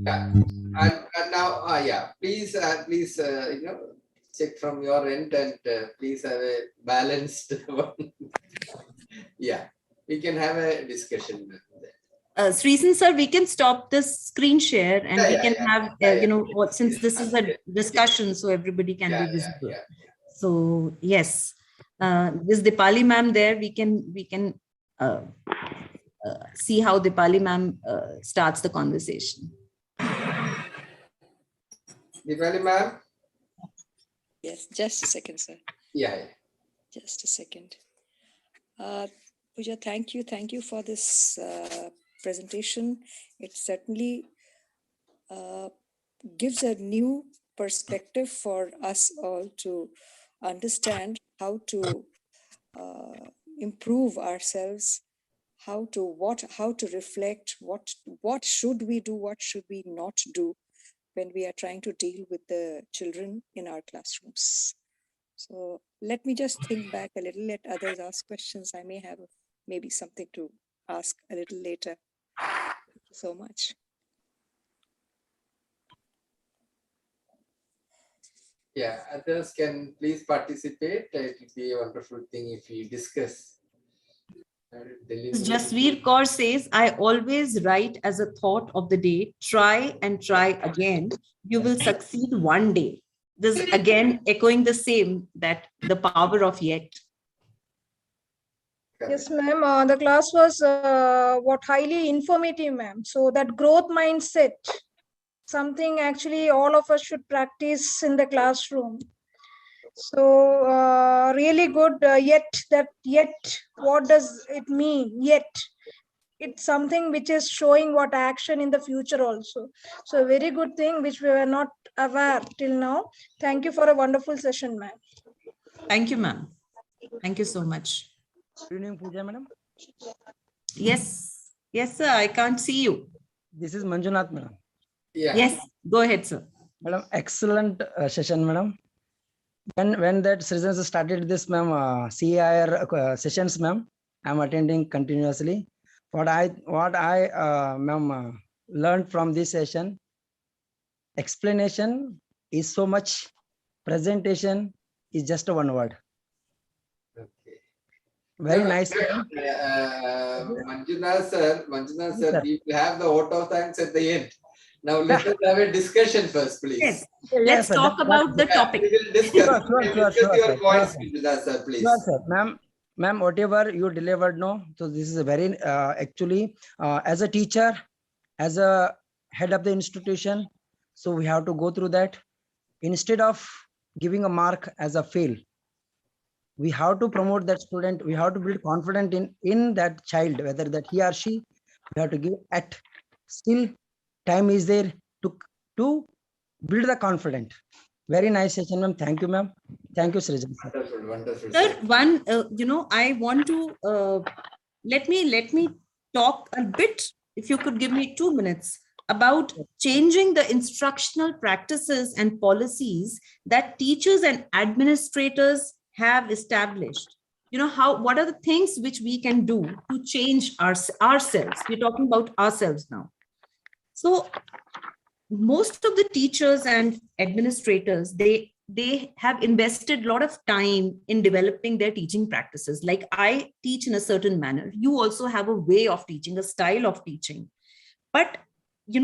Yeah. And now, please, check from your end and please have a balanced one. Yeah, we can have a discussion. Sreesan sir, we can stop the screen share and we can have, since this is a discussion, so everybody can be visible. So yes, this Dipali ma'am there, we can see how Dipali ma'am starts the conversation. Dipali ma'am? Yes, just a second, sir. Yeah. Just a second. Pooja, thank you for this presentation. It certainly gives a new perspective for us all to understand how to improve ourselves, how to reflect, what should we do, what should we not do when we are trying to deal with the children in our classrooms. So let me just think back a little, let others ask questions. I may have maybe something to ask a little later. Thank you so much. Yeah, others can please participate. It will be a wonderful thing if we discuss. Jasveer Kaur says, I always write as a thought of the day, try and try again. You will succeed one day. This again echoing the same, that the power of yet. Yes, ma'am. The class was highly informative, ma'am. So that growth mindset, something actually all of us should practice in the classroom. So really good. Yet, what does it mean? Yet, it's something which is showing what action in the future also. So a very good thing which we were not aware till now. Thank you for a wonderful session, ma'am. Thank you, ma'am. Thank you so much. Good evening, Pooja, madam. Yes, sir. I can't see you. This is Manjunath, madam. Yeah. Yes, go ahead, sir. Madam, excellent session, madam. When that Sreesan started this, ma'am, CEIR sessions, ma'am, I'm attending continuously. What I ma'am, learned from this session, explanation is so much, presentation is just one word. Okay. Very nice. Manjunath sir, we will have the vote of thanks at the end. Now let us have a discussion first, please. Yes. Let's talk about the topic. We will discuss. Sure, your points, Manjunath sir, please. Sure, sir. Ma'am, whatever you delivered, no. So this is a very actually as a teacher, as a head of the institution. So we have to go through that. Instead of giving a mark as a fail, we have to promote that student. We have to build confidence in that child, whether that he or she, we have to give at still time is there to build the confidence. Very nice session, ma'am. Thank you, ma'am. Thank you, Srijan. Wonderful, wonderful. Sir, I want to let me talk a bit, if you could give me 2 minutes, about changing the instructional practices and policies that teachers and administrators have established. What are the things which we can do to change ourselves? We're talking about ourselves now. So most of the teachers and administrators, they have invested a lot of time in developing their teaching practices. Like I teach in a certain manner. You also have a way of teaching, a style of teaching. But we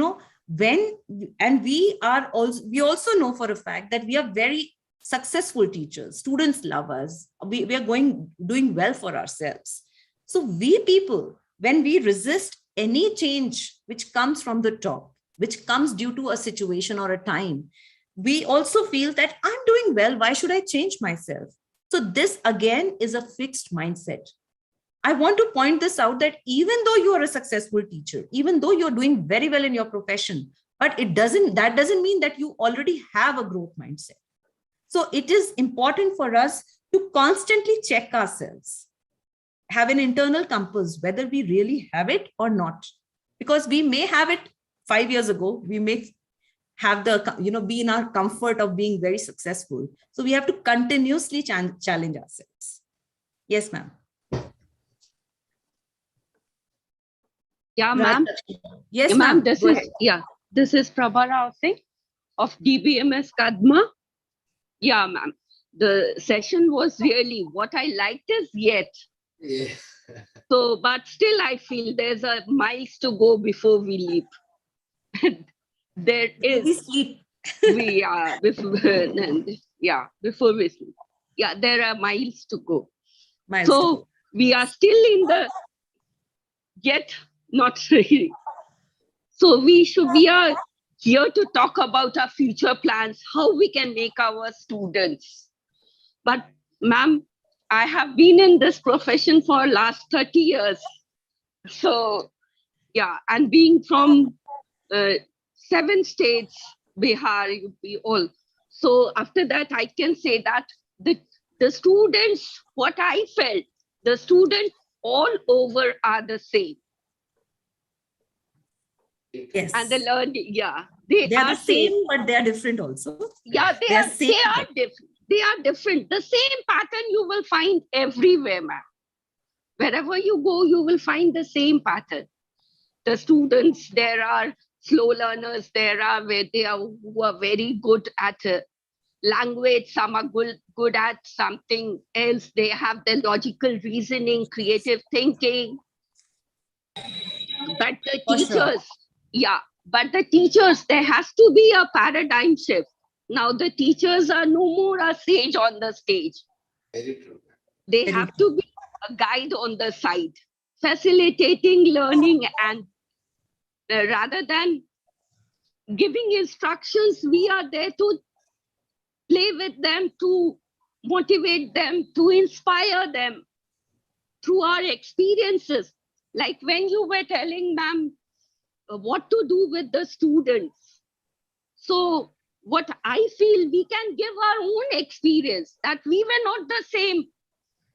also know for a fact that we are very successful teachers. Students love us. We are doing well for ourselves. So we people, when we resist any change which comes from the top, which comes due to a situation or a time, we also feel that I'm doing well. Why should I change myself? So this again is a fixed mindset. I want to point this out, that even though you are a successful teacher, even though you're doing very well in your profession, but that doesn't mean that you already have a growth mindset. So it is important for us to constantly check ourselves, have an internal compass, whether we really have it or not. Because we may have it 5 years ago, we may have be in our comfort of being very successful. So we have to continuously challenge ourselves. Yes, ma'am. Yeah, ma'am. Yes, yeah, ma'am. This is Prabha Singh of DBMS Kadma. Yeah, ma'am. The session was really, what I liked is yet. Yeah. So, but still I feel there's a miles to go before we leave. There is. We are before we sleep. Yeah, there are miles to go. We are still in the yet not really. So we are here to talk about our future plans, how we can make our students. But ma'am, I have been in this profession for last 30 years. So yeah, and being from 7 states, Bihar, UP, all. So after that, I can say that the students, what I felt, the students all over are the same. Yes. And the learning, they are the same, but they are different also. Yeah, they are different. They are different. The same pattern you will find everywhere, ma'am. Wherever you go, you will find the same pattern. The students, there are slow learners, there are who are very good at language, some are good at something else. They have the logical reasoning, creative thinking. But the teachers, there has to be a paradigm shift. Now the teachers are no more a sage on the stage. Very true. They have to be a guide on the side, facilitating learning, and rather than giving instructions, we are there to play with them, to motivate them, to inspire them through our experiences. Like when you were telling ma'am what to do with the students. So what I feel, we can give our own experience, that we were not the same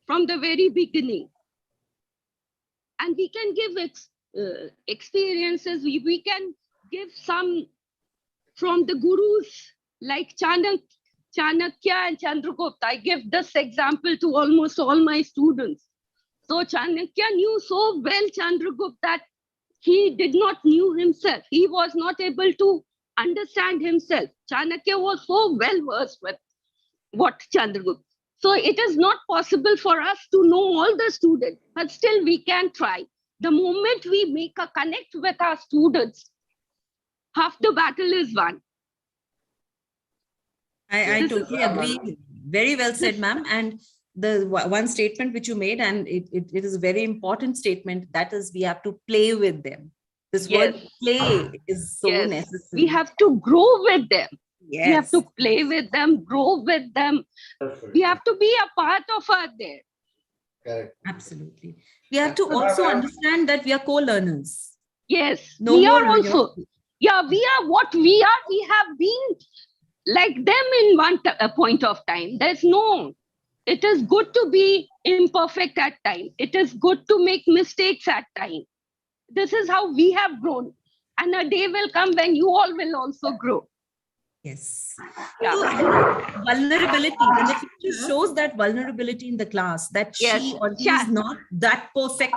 from the very beginning. And we can give experiences, we can give some from the gurus like Chanakya and Chandragupta. I give this example to almost all my students. So Chanakya knew so well Chandragupta that he did not know himself. He was not able to understand himself. Chanakya was so well versed with what Chandragupta. So it is not possible for us to know all the students, but still we can try. The moment we make a connect with our students, half the battle is won. I totally agree. Very well said, ma'am. And the one statement which you made, and it is a very important statement, that is, we have to play with them. This Yes. word play is so Yes. necessary. We have to grow with them. Yes. We have to play with them, grow with them. We have to be a part of there. Correct. Absolutely. We have to also understand that we are co-learners. Yes, No we more, are also. Yeah, we are what we are. We have been like them in one point of time. There's no. It is good to be imperfect at time. It is good to make mistakes at time. This is how we have grown. And a day will come when you all will also grow. Yes. Yeah. So, vulnerability, when the teacher shows that vulnerability in the class, that she or he is not that perfect,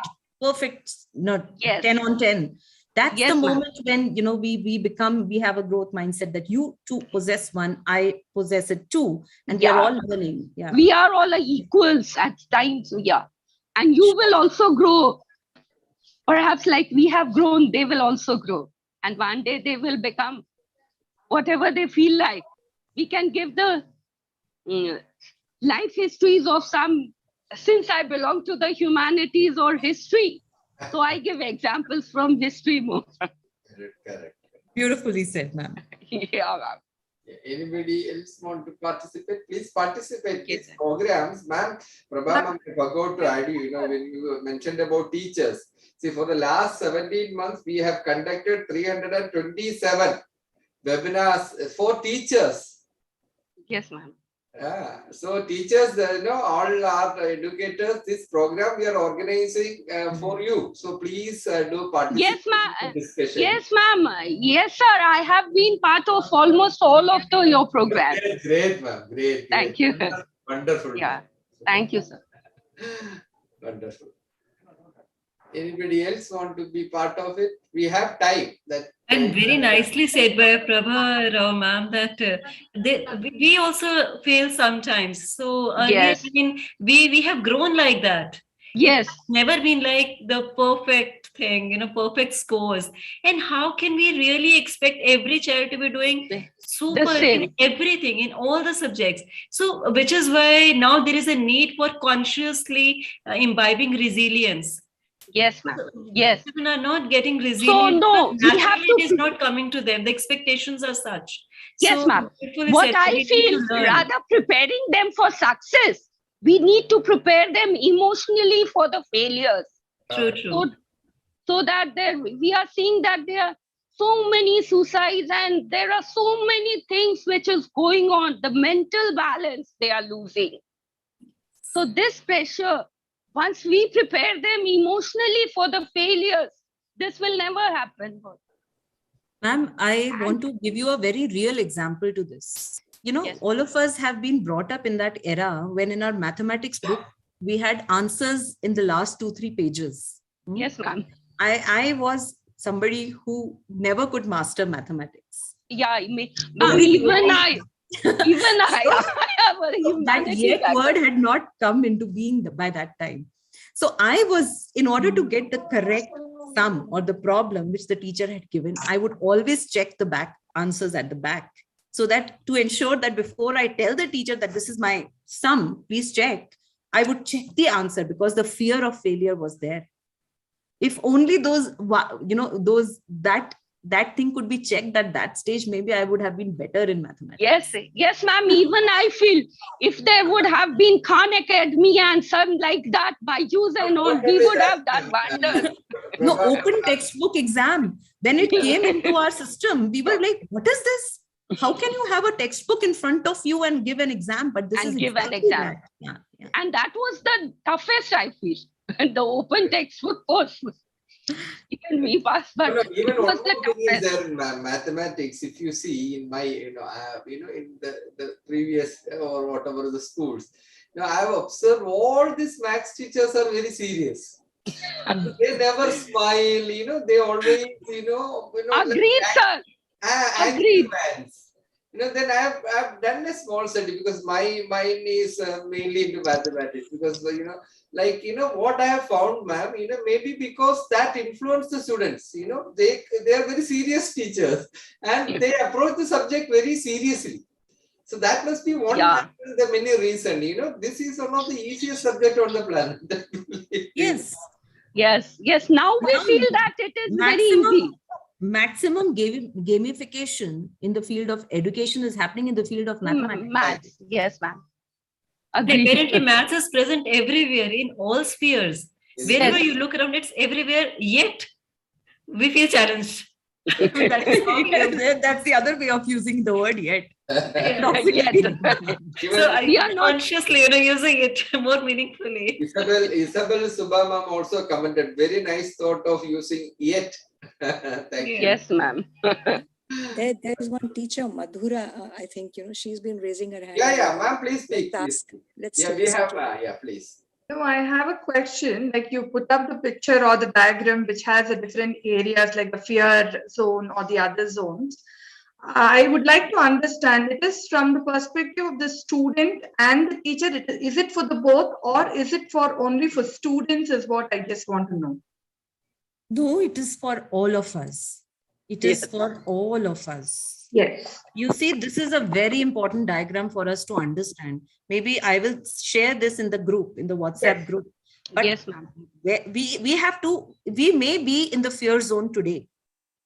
not 10 on 10. That's the moment when, we have a growth mindset that you too possess one, I possess it too. And we are all learning. Yeah. We are all equals at times. Yeah. And you will also grow. Perhaps like we have grown, they will also grow. And one day they will become whatever they feel like. We can give the life histories of some, since I belong to the humanities or history. So I give examples from history more. Correct. Beautifully said, ma'am. Yeah, ma'am. Anybody else want to participate? Please participate. These programs, ma'am, Prabha, I forgot to add you, when you mentioned about teachers. See, for the last 17 months, we have conducted 327 webinars for teachers. Yes, ma'am. So teachers, all our educators, this program we are organizing for you. So please do participate. Yes, ma'am. In the discussion. Yes, ma'am. Yes, sir. I have been part of almost all of your programs. Great, ma'am. Great. Thank you. Wonderful. Yeah. Thank you, sir. Wonderful. Anybody else want to be part of it? We have time. And very nicely said by Prabha, ma'am, that we also fail sometimes. So Yes. I mean, we have grown like that. Yes. It's never been like the perfect thing, perfect scores. And how can we really expect every child to be doing super in everything, in all the subjects? So, which is why now there is a need for consciously imbibing resilience. Yes, ma'am. Yes. People are not getting resilient. So, no, we have to. It is not coming to them. The expectations are such. Yes, so, ma'am. What I feel, rather preparing them for success, we need to prepare them emotionally for the failures. True. So that we are seeing that there are so many suicides and there are so many things which is going on. The mental balance they are losing. So this pressure, once we prepare them emotionally for the failures, this will never happen. Ma'am, I want to give you a very real example to this. All of us have been brought up in that era when in our mathematics book, we had answers in the last 2-3 pages. Yes, ma'am. I was somebody who never could master mathematics. Yeah, even I have that yet word had not come into being by that time. So I was, in order to get the correct sum or the problem which the teacher had given, I would always check the back answers at the back, so that to ensure that before I tell the teacher that this is my sum, please check, I would check the answer, because the fear of failure was there. If only that thing could be checked at that stage, maybe I would have been better in mathematics. Yes, ma'am. Even I feel if there would have been Khan Academy and some like that by use and all, we would have done wonders. No, open textbook exam. When it came into our system, we were like, what is this? How can you have a textbook in front of you and give an exam? But this is give exactly an exam. Yeah. And that was the toughest, I feel. The open textbook course. Even we passed, but even it was the is there in mathematics. If you see in my, in the previous or whatever the schools, I have observed all these maths teachers are very serious. They never smile. They always, Agreed, sir. Agreed. Then I've done a small study, because mine is mainly into mathematics, because what I have found, ma'am, maybe because that influenced the students. They are very serious teachers and they approach the subject very seriously. So that must be one of the many reasons. This is one of the easiest subject on the planet. Yes. Yes, yes. Now we Now, feel that it is very easy. Maximum gamification in the field of education is happening in the field of mathematics. Maths, yes, ma'am. Apparently, maths is present everywhere in all spheres. Wherever you look around, it's everywhere. Yet we feel challenged. That's the other way of using the word yet. Yet. So we are consciously using it more meaningfully. Isabel Subha ma'am also commented, very nice thought of using yet. Thank you. Yes, ma'am. There is one teacher, Madhura, I think, she's been raising her hand. Yeah, ma'am, please speak. Let's yeah, we have, yeah, please. No, I have a question. Like you put up the picture or the diagram which has a different areas like the fear zone or the other zones. I would like to understand, it is from the perspective of the student and the teacher. Is it for the both or is it for only for students is what I just want to know. No, it is for all of us. It is for all of us. Yes. You see, this is a very important diagram for us to understand. Maybe I will share this in the group, in the WhatsApp group. But yes, ma'am. We may be in the fear zone today.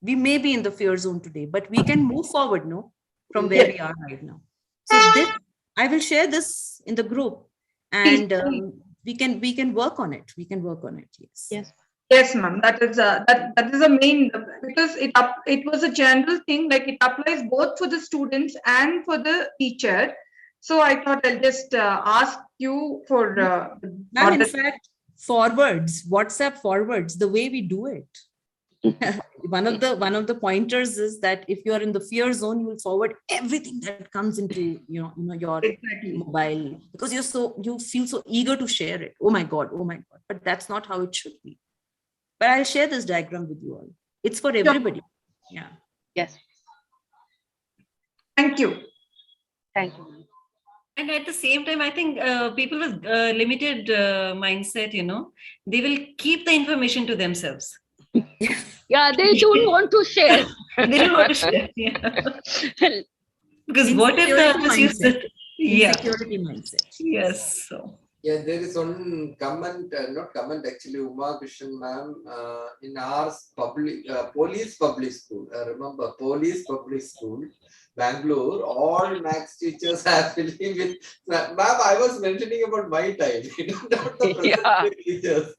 We may be in the fear zone today, but we can move forward, no, from where we are right now. So this, I will share this in the group, and we can work on it. We can work on it. Yes. Yes. Yes, ma'am. That is a main, because it was a general thing, like it applies both for the students and for the teacher. So I thought I'll just ask you for. In fact, forwards, WhatsApp forwards, the way we do it. one of the pointers is that if you are in the fear zone, you will forward everything that comes into your mobile, because you feel so eager to share it. Oh my God. But that's not how it should be. But I'll share this diagram with you all. It's for everybody. Yeah. Yes. Thank you. Thank you. And at the same time, I think people with limited mindset, they will keep the information to themselves. Yeah, they don't want to share. They don't want to share. Yeah. Because what if the others use it? Insecurity mindset. Yes. So. Yeah, there is one comment, not comment actually, Uma Krishnan ma'am, in our police public school. Remember, police public school, Bangalore, all maths teachers are filling with, ma'am, I was mentioning about my time, not the present teachers.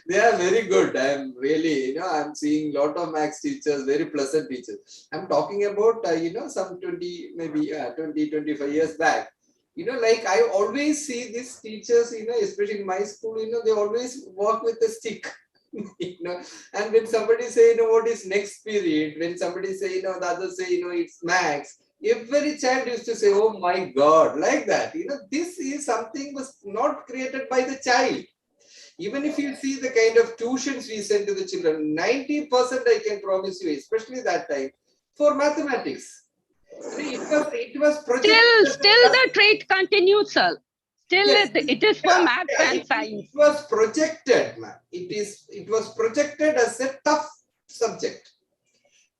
They are very good. I'm really, I'm seeing a lot of maths teachers, very pleasant teachers. I'm talking about, some 20, maybe 20, 25 years back. Like I always see these teachers, especially in my school, they always work with a stick, and when somebody say, what is next period, when somebody say, the others say, it's max, every child used to say, oh my God, like that. This is something was not created by the child. Even if you see the kind of tuitions we send to the children, 90% I can promise you, especially that time, for mathematics. It was projected. Still the trait continues, sir. Still it is for math and science. It was projected, ma'am. It was projected as a tough subject.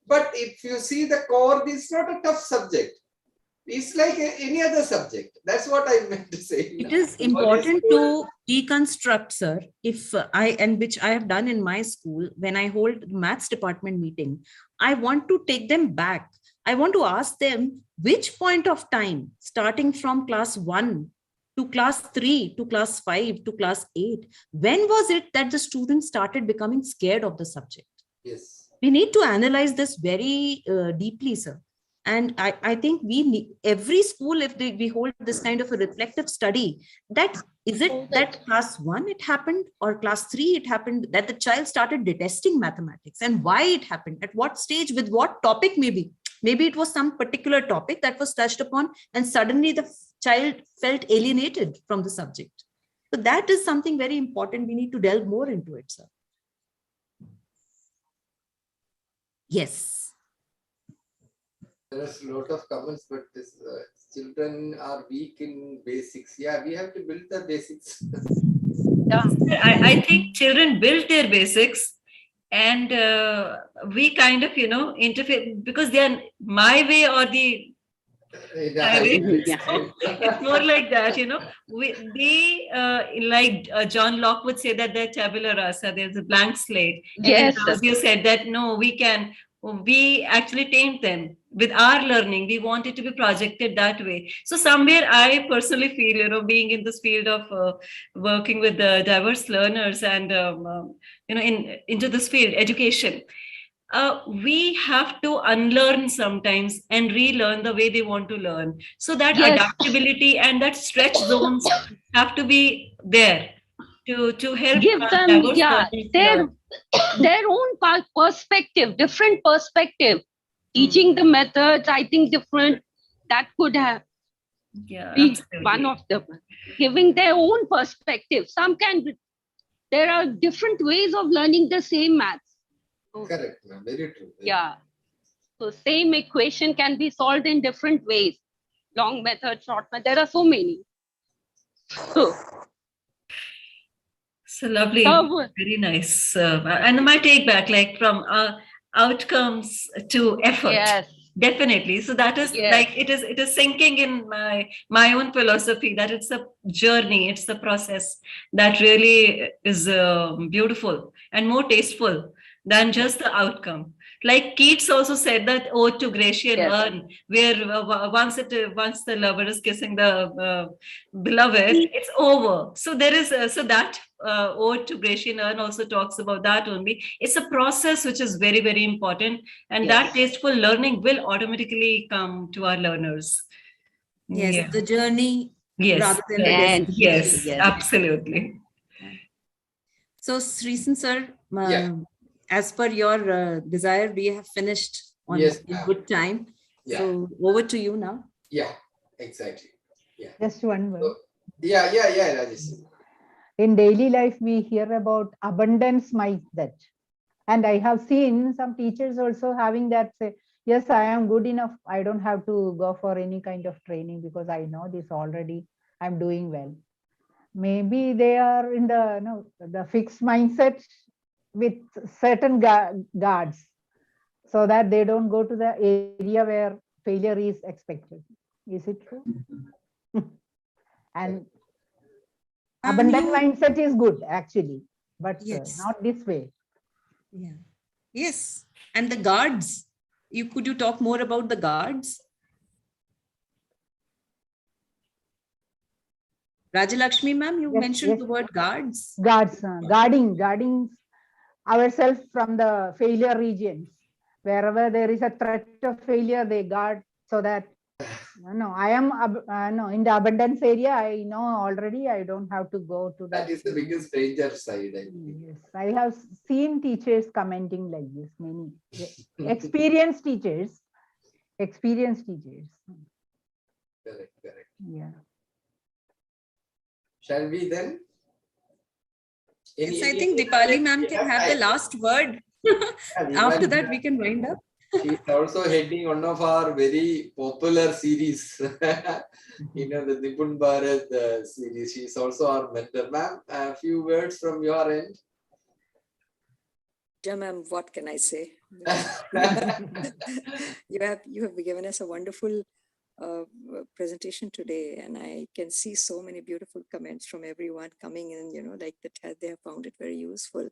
But if you see the core, it's not a tough subject. It's like any other subject. That's what I meant to say. It is important to deconstruct, sir. Which I have done in my school, when I hold maths department meeting, I want to take them back. I want to ask them which point of time, starting from class 1 to class 3 to class 5 to class 8, when was it that the students started becoming scared of the subject? Yes. We need to analyze this very deeply, sir. And I think we need, every school, if we hold this kind of a reflective study, that is it that class 1 it happened or class 3 it happened, that the child started detesting mathematics, and why it happened, at what stage, with what topic maybe. Maybe it was some particular topic that was touched upon and suddenly the child felt alienated from the subject. So that is something very important. We need to delve more into it, sir. Yes. There's a lot of comments, but this, children are weak in basics. Yeah, we have to build the basics. Yeah, I think children build their basics. And we kind of, interfere because they are my way or the It's more like that, like John Locke would say that they're tabula rasa, there's a blank slate. Yes, And as you said that, no, we actually taint them with our learning. We want it to be projected that way. So somewhere I personally feel, being in this field of working with the diverse learners and, into this field, education, we have to unlearn sometimes and relearn the way they want to learn. So that adaptability and that stretch zones have to be there to help give them diverse learners learn. their own perspective, different perspective. Teaching the methods, I think different. That could have be one of them. Giving their own perspective. There are different ways of learning the same maths. Correct, ma'am. Very true. Yeah. So same equation can be solved in different ways. Long method, short method. There are so many. So lovely. Very nice. And my take back, like from outcomes to effort. Yes. Definitely. So that is like it is sinking in my own philosophy that it's a journey, it's the process that really is beautiful and more tasteful than just the outcome. Like Keats also said that ode to Gratian urn, where once the lover is kissing the beloved, it's over. So there is so that ode to Gratian urn also talks about that only. It's a process which is very, very important, and that tasteful learning will automatically come to our learners. Yes, the journey rather than the destination. Yes, absolutely. So, Sreesan sir, as per your desire, we have finished on in good time. So over to you now. Yeah, exactly. Yeah. Just one word. So, Rajesh. In daily life, we hear about abundance mindset. And I have seen some teachers also having that say, yes, I am good enough. I don't have to go for any kind of training because I know this already. I'm doing well. Maybe they are in the fixed mindset with certain guards so that they don't go to the area where failure is expected. Is it true? And abundant mindset is good actually, but not this way. Yeah. Yes. And the guards, could you talk more about the guards? Rajalakshmi ma'am, you mentioned the word guards. Guards, guarding ourselves from the failure regions. Wherever there is a threat of failure, they guard so that I am in the abundance area. I know already. I don't have to go to that. That is the biggest danger side. Yes, I have seen teachers commenting like this. Many experienced teachers. Correct. Yeah. Shall we then? Yes, I think Dipali ma'am can have the last word. After that, we can wind up. She's also heading one of our very popular series, the Nipun Bharat series. She's also our mentor. Ma'am, a few words from your end. Yeah, ma'am, what can I say? You have given us a wonderful presentation today, and I can see so many beautiful comments from everyone coming in, like that they have found it very useful.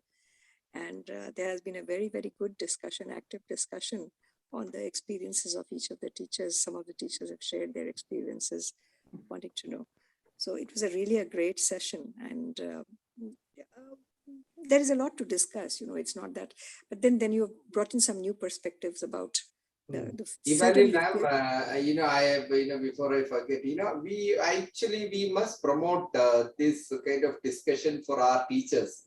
And there has been a very, very good discussion, active discussion on the experiences of each of the teachers. Some of the teachers have shared their experiences, wanting to know. So it was really a great session, and there is a lot to discuss. It's not that, but then you brought in some new perspectives about the Even ma'am, I have, before I forget, we must promote this kind of discussion for our teachers.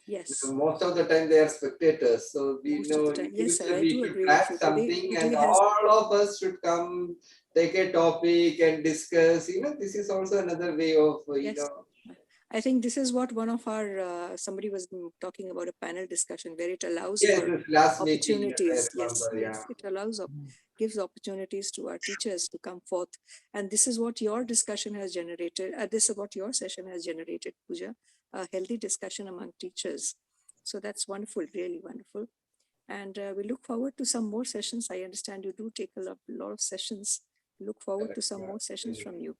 Yes. Most of the time they are spectators, so we should track something, and all of us should come, take a topic and discuss. This is also another way of I think this is what one of our somebody was talking about, a panel discussion where it allows for opportunities. It allows gives opportunities to our teachers to come forth, and this is what your discussion has generated. This is what your session has generated, Pooja. A healthy discussion among teachers. So that's wonderful, really wonderful. And we look forward to some more sessions. I understand you do take a lot of sessions look forward to some more sessions from you.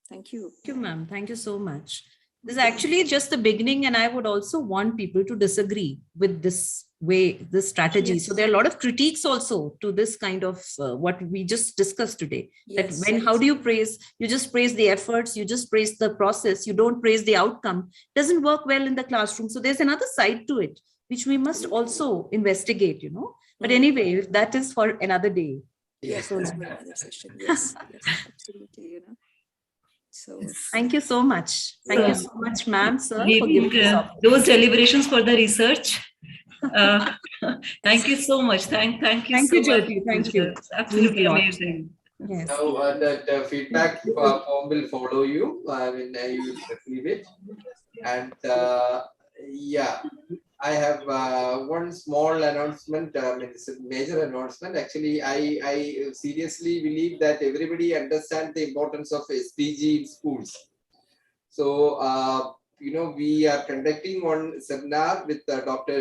Thank you. Thank you, ma'am. Thank you so much. This is actually just the beginning, and I would also want people to disagree with this way, this strategy. Yes. So there are a lot of critiques also to this kind of what we just discussed today. Yes. That how do you praise? You just praise the efforts, you just praise the process, you don't praise the outcome. Doesn't work well in the classroom. So there's another side to it, which we must also investigate, But anyway, that is for another day. Yes, that's for another session. Yes, absolutely, So thank you so much. Thank you so much, ma'am, sir, for giving giving those deliberations for the research. Thank you so much. Thank you so much. Jyoti. Thank you. It's absolutely amazing. Yes. Now the feedback form will follow you when you receive it. And yeah, I have one small announcement. It's a major announcement. Actually, I seriously believe that everybody understands the importance of SDG in schools. So, we are conducting one seminar with Dr.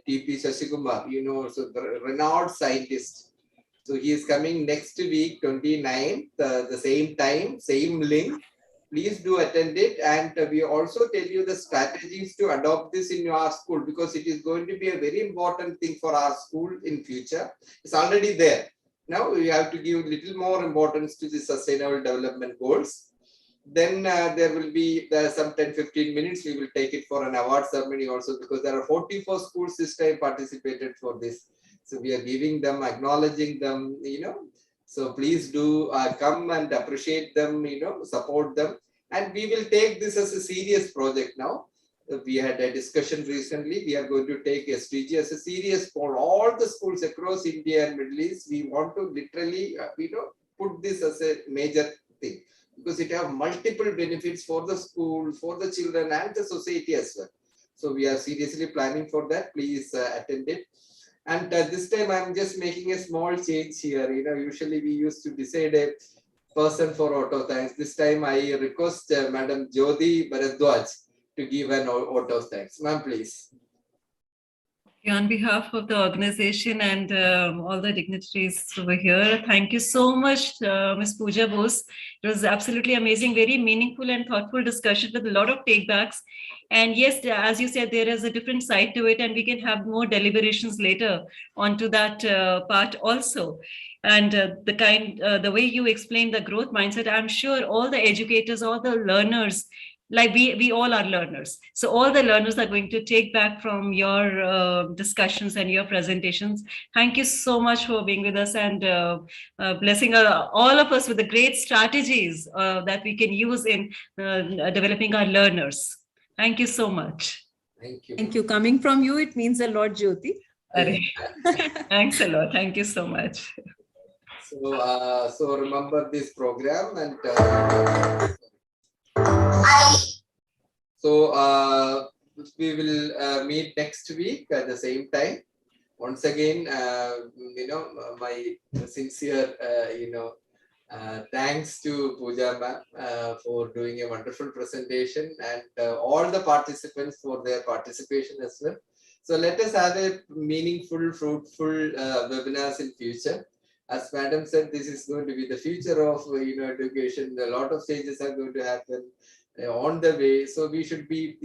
T.P. Shashikumar, so the renowned scientist. So he is coming next week, 29th, the same time, same link. Please do attend it. And we also tell you the strategies to adopt this in your school, because it is going to be a very important thing for our school in future. It's already there. Now we have to give a little more importance to the sustainable development goals. Then there will be some 10-15 minutes. We will take it for an award ceremony also, because there are 44 schools this time participated for this. So we are giving them, acknowledging them, So please do come and appreciate them, support them. And we will take this as a serious project now. We had a discussion recently. We are going to take SDG as a serious for all the schools across India and Middle East. We want to literally, put this as a major thing, because it has multiple benefits for the school, for the children, and the society as well. So we are seriously planning for that. Please attend it. And this time I'm just making a small change here. Usually we used to decide a person for auto thanks. This time I request Madam Jyoti Bharadwaj to give an auto thanks. Ma'am, please. On behalf of the organization and all the dignitaries over here, thank you so much, Ms. Pooja Bose. It was absolutely amazing, very meaningful and thoughtful discussion with a lot of takebacks. And yes, as you said, there is a different side to it, and we can have more deliberations later onto that part also. And the way you explained the growth mindset, I'm sure all the educators, all the learners, like we all are learners. So all the learners are going to take back from your discussions and your presentations. Thank you so much for being with us and blessing all of us with the great strategies that we can use in developing our learners. Thank you so much. Thank you. Thank you. Coming from you, it means a lot, Jyoti. Thanks a lot. Thank you so much. So remember this program, and so we will meet next week at the same time. Once again, my sincere, thanks to Pooja ma'am for doing a wonderful presentation, and all the participants for their participation as well. So let us have a meaningful, fruitful webinars in future. As Madam said, this is going to be the future of education. A lot of changes are going to happen on the way. So we should be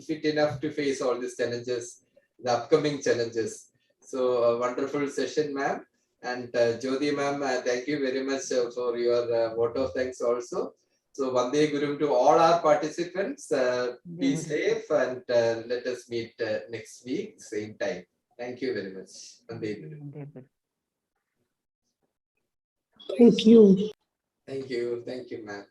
fit enough to face all these challenges, the upcoming challenges. So a wonderful session, ma'am. And Jyoti ma'am, thank you very much for your vote of thanks also. So Vande Gurum to all our participants. Be safe, and let us meet next week, same time. Thank you very much. Vande Gurum. Thank you. Thank you. Thank you, ma'am.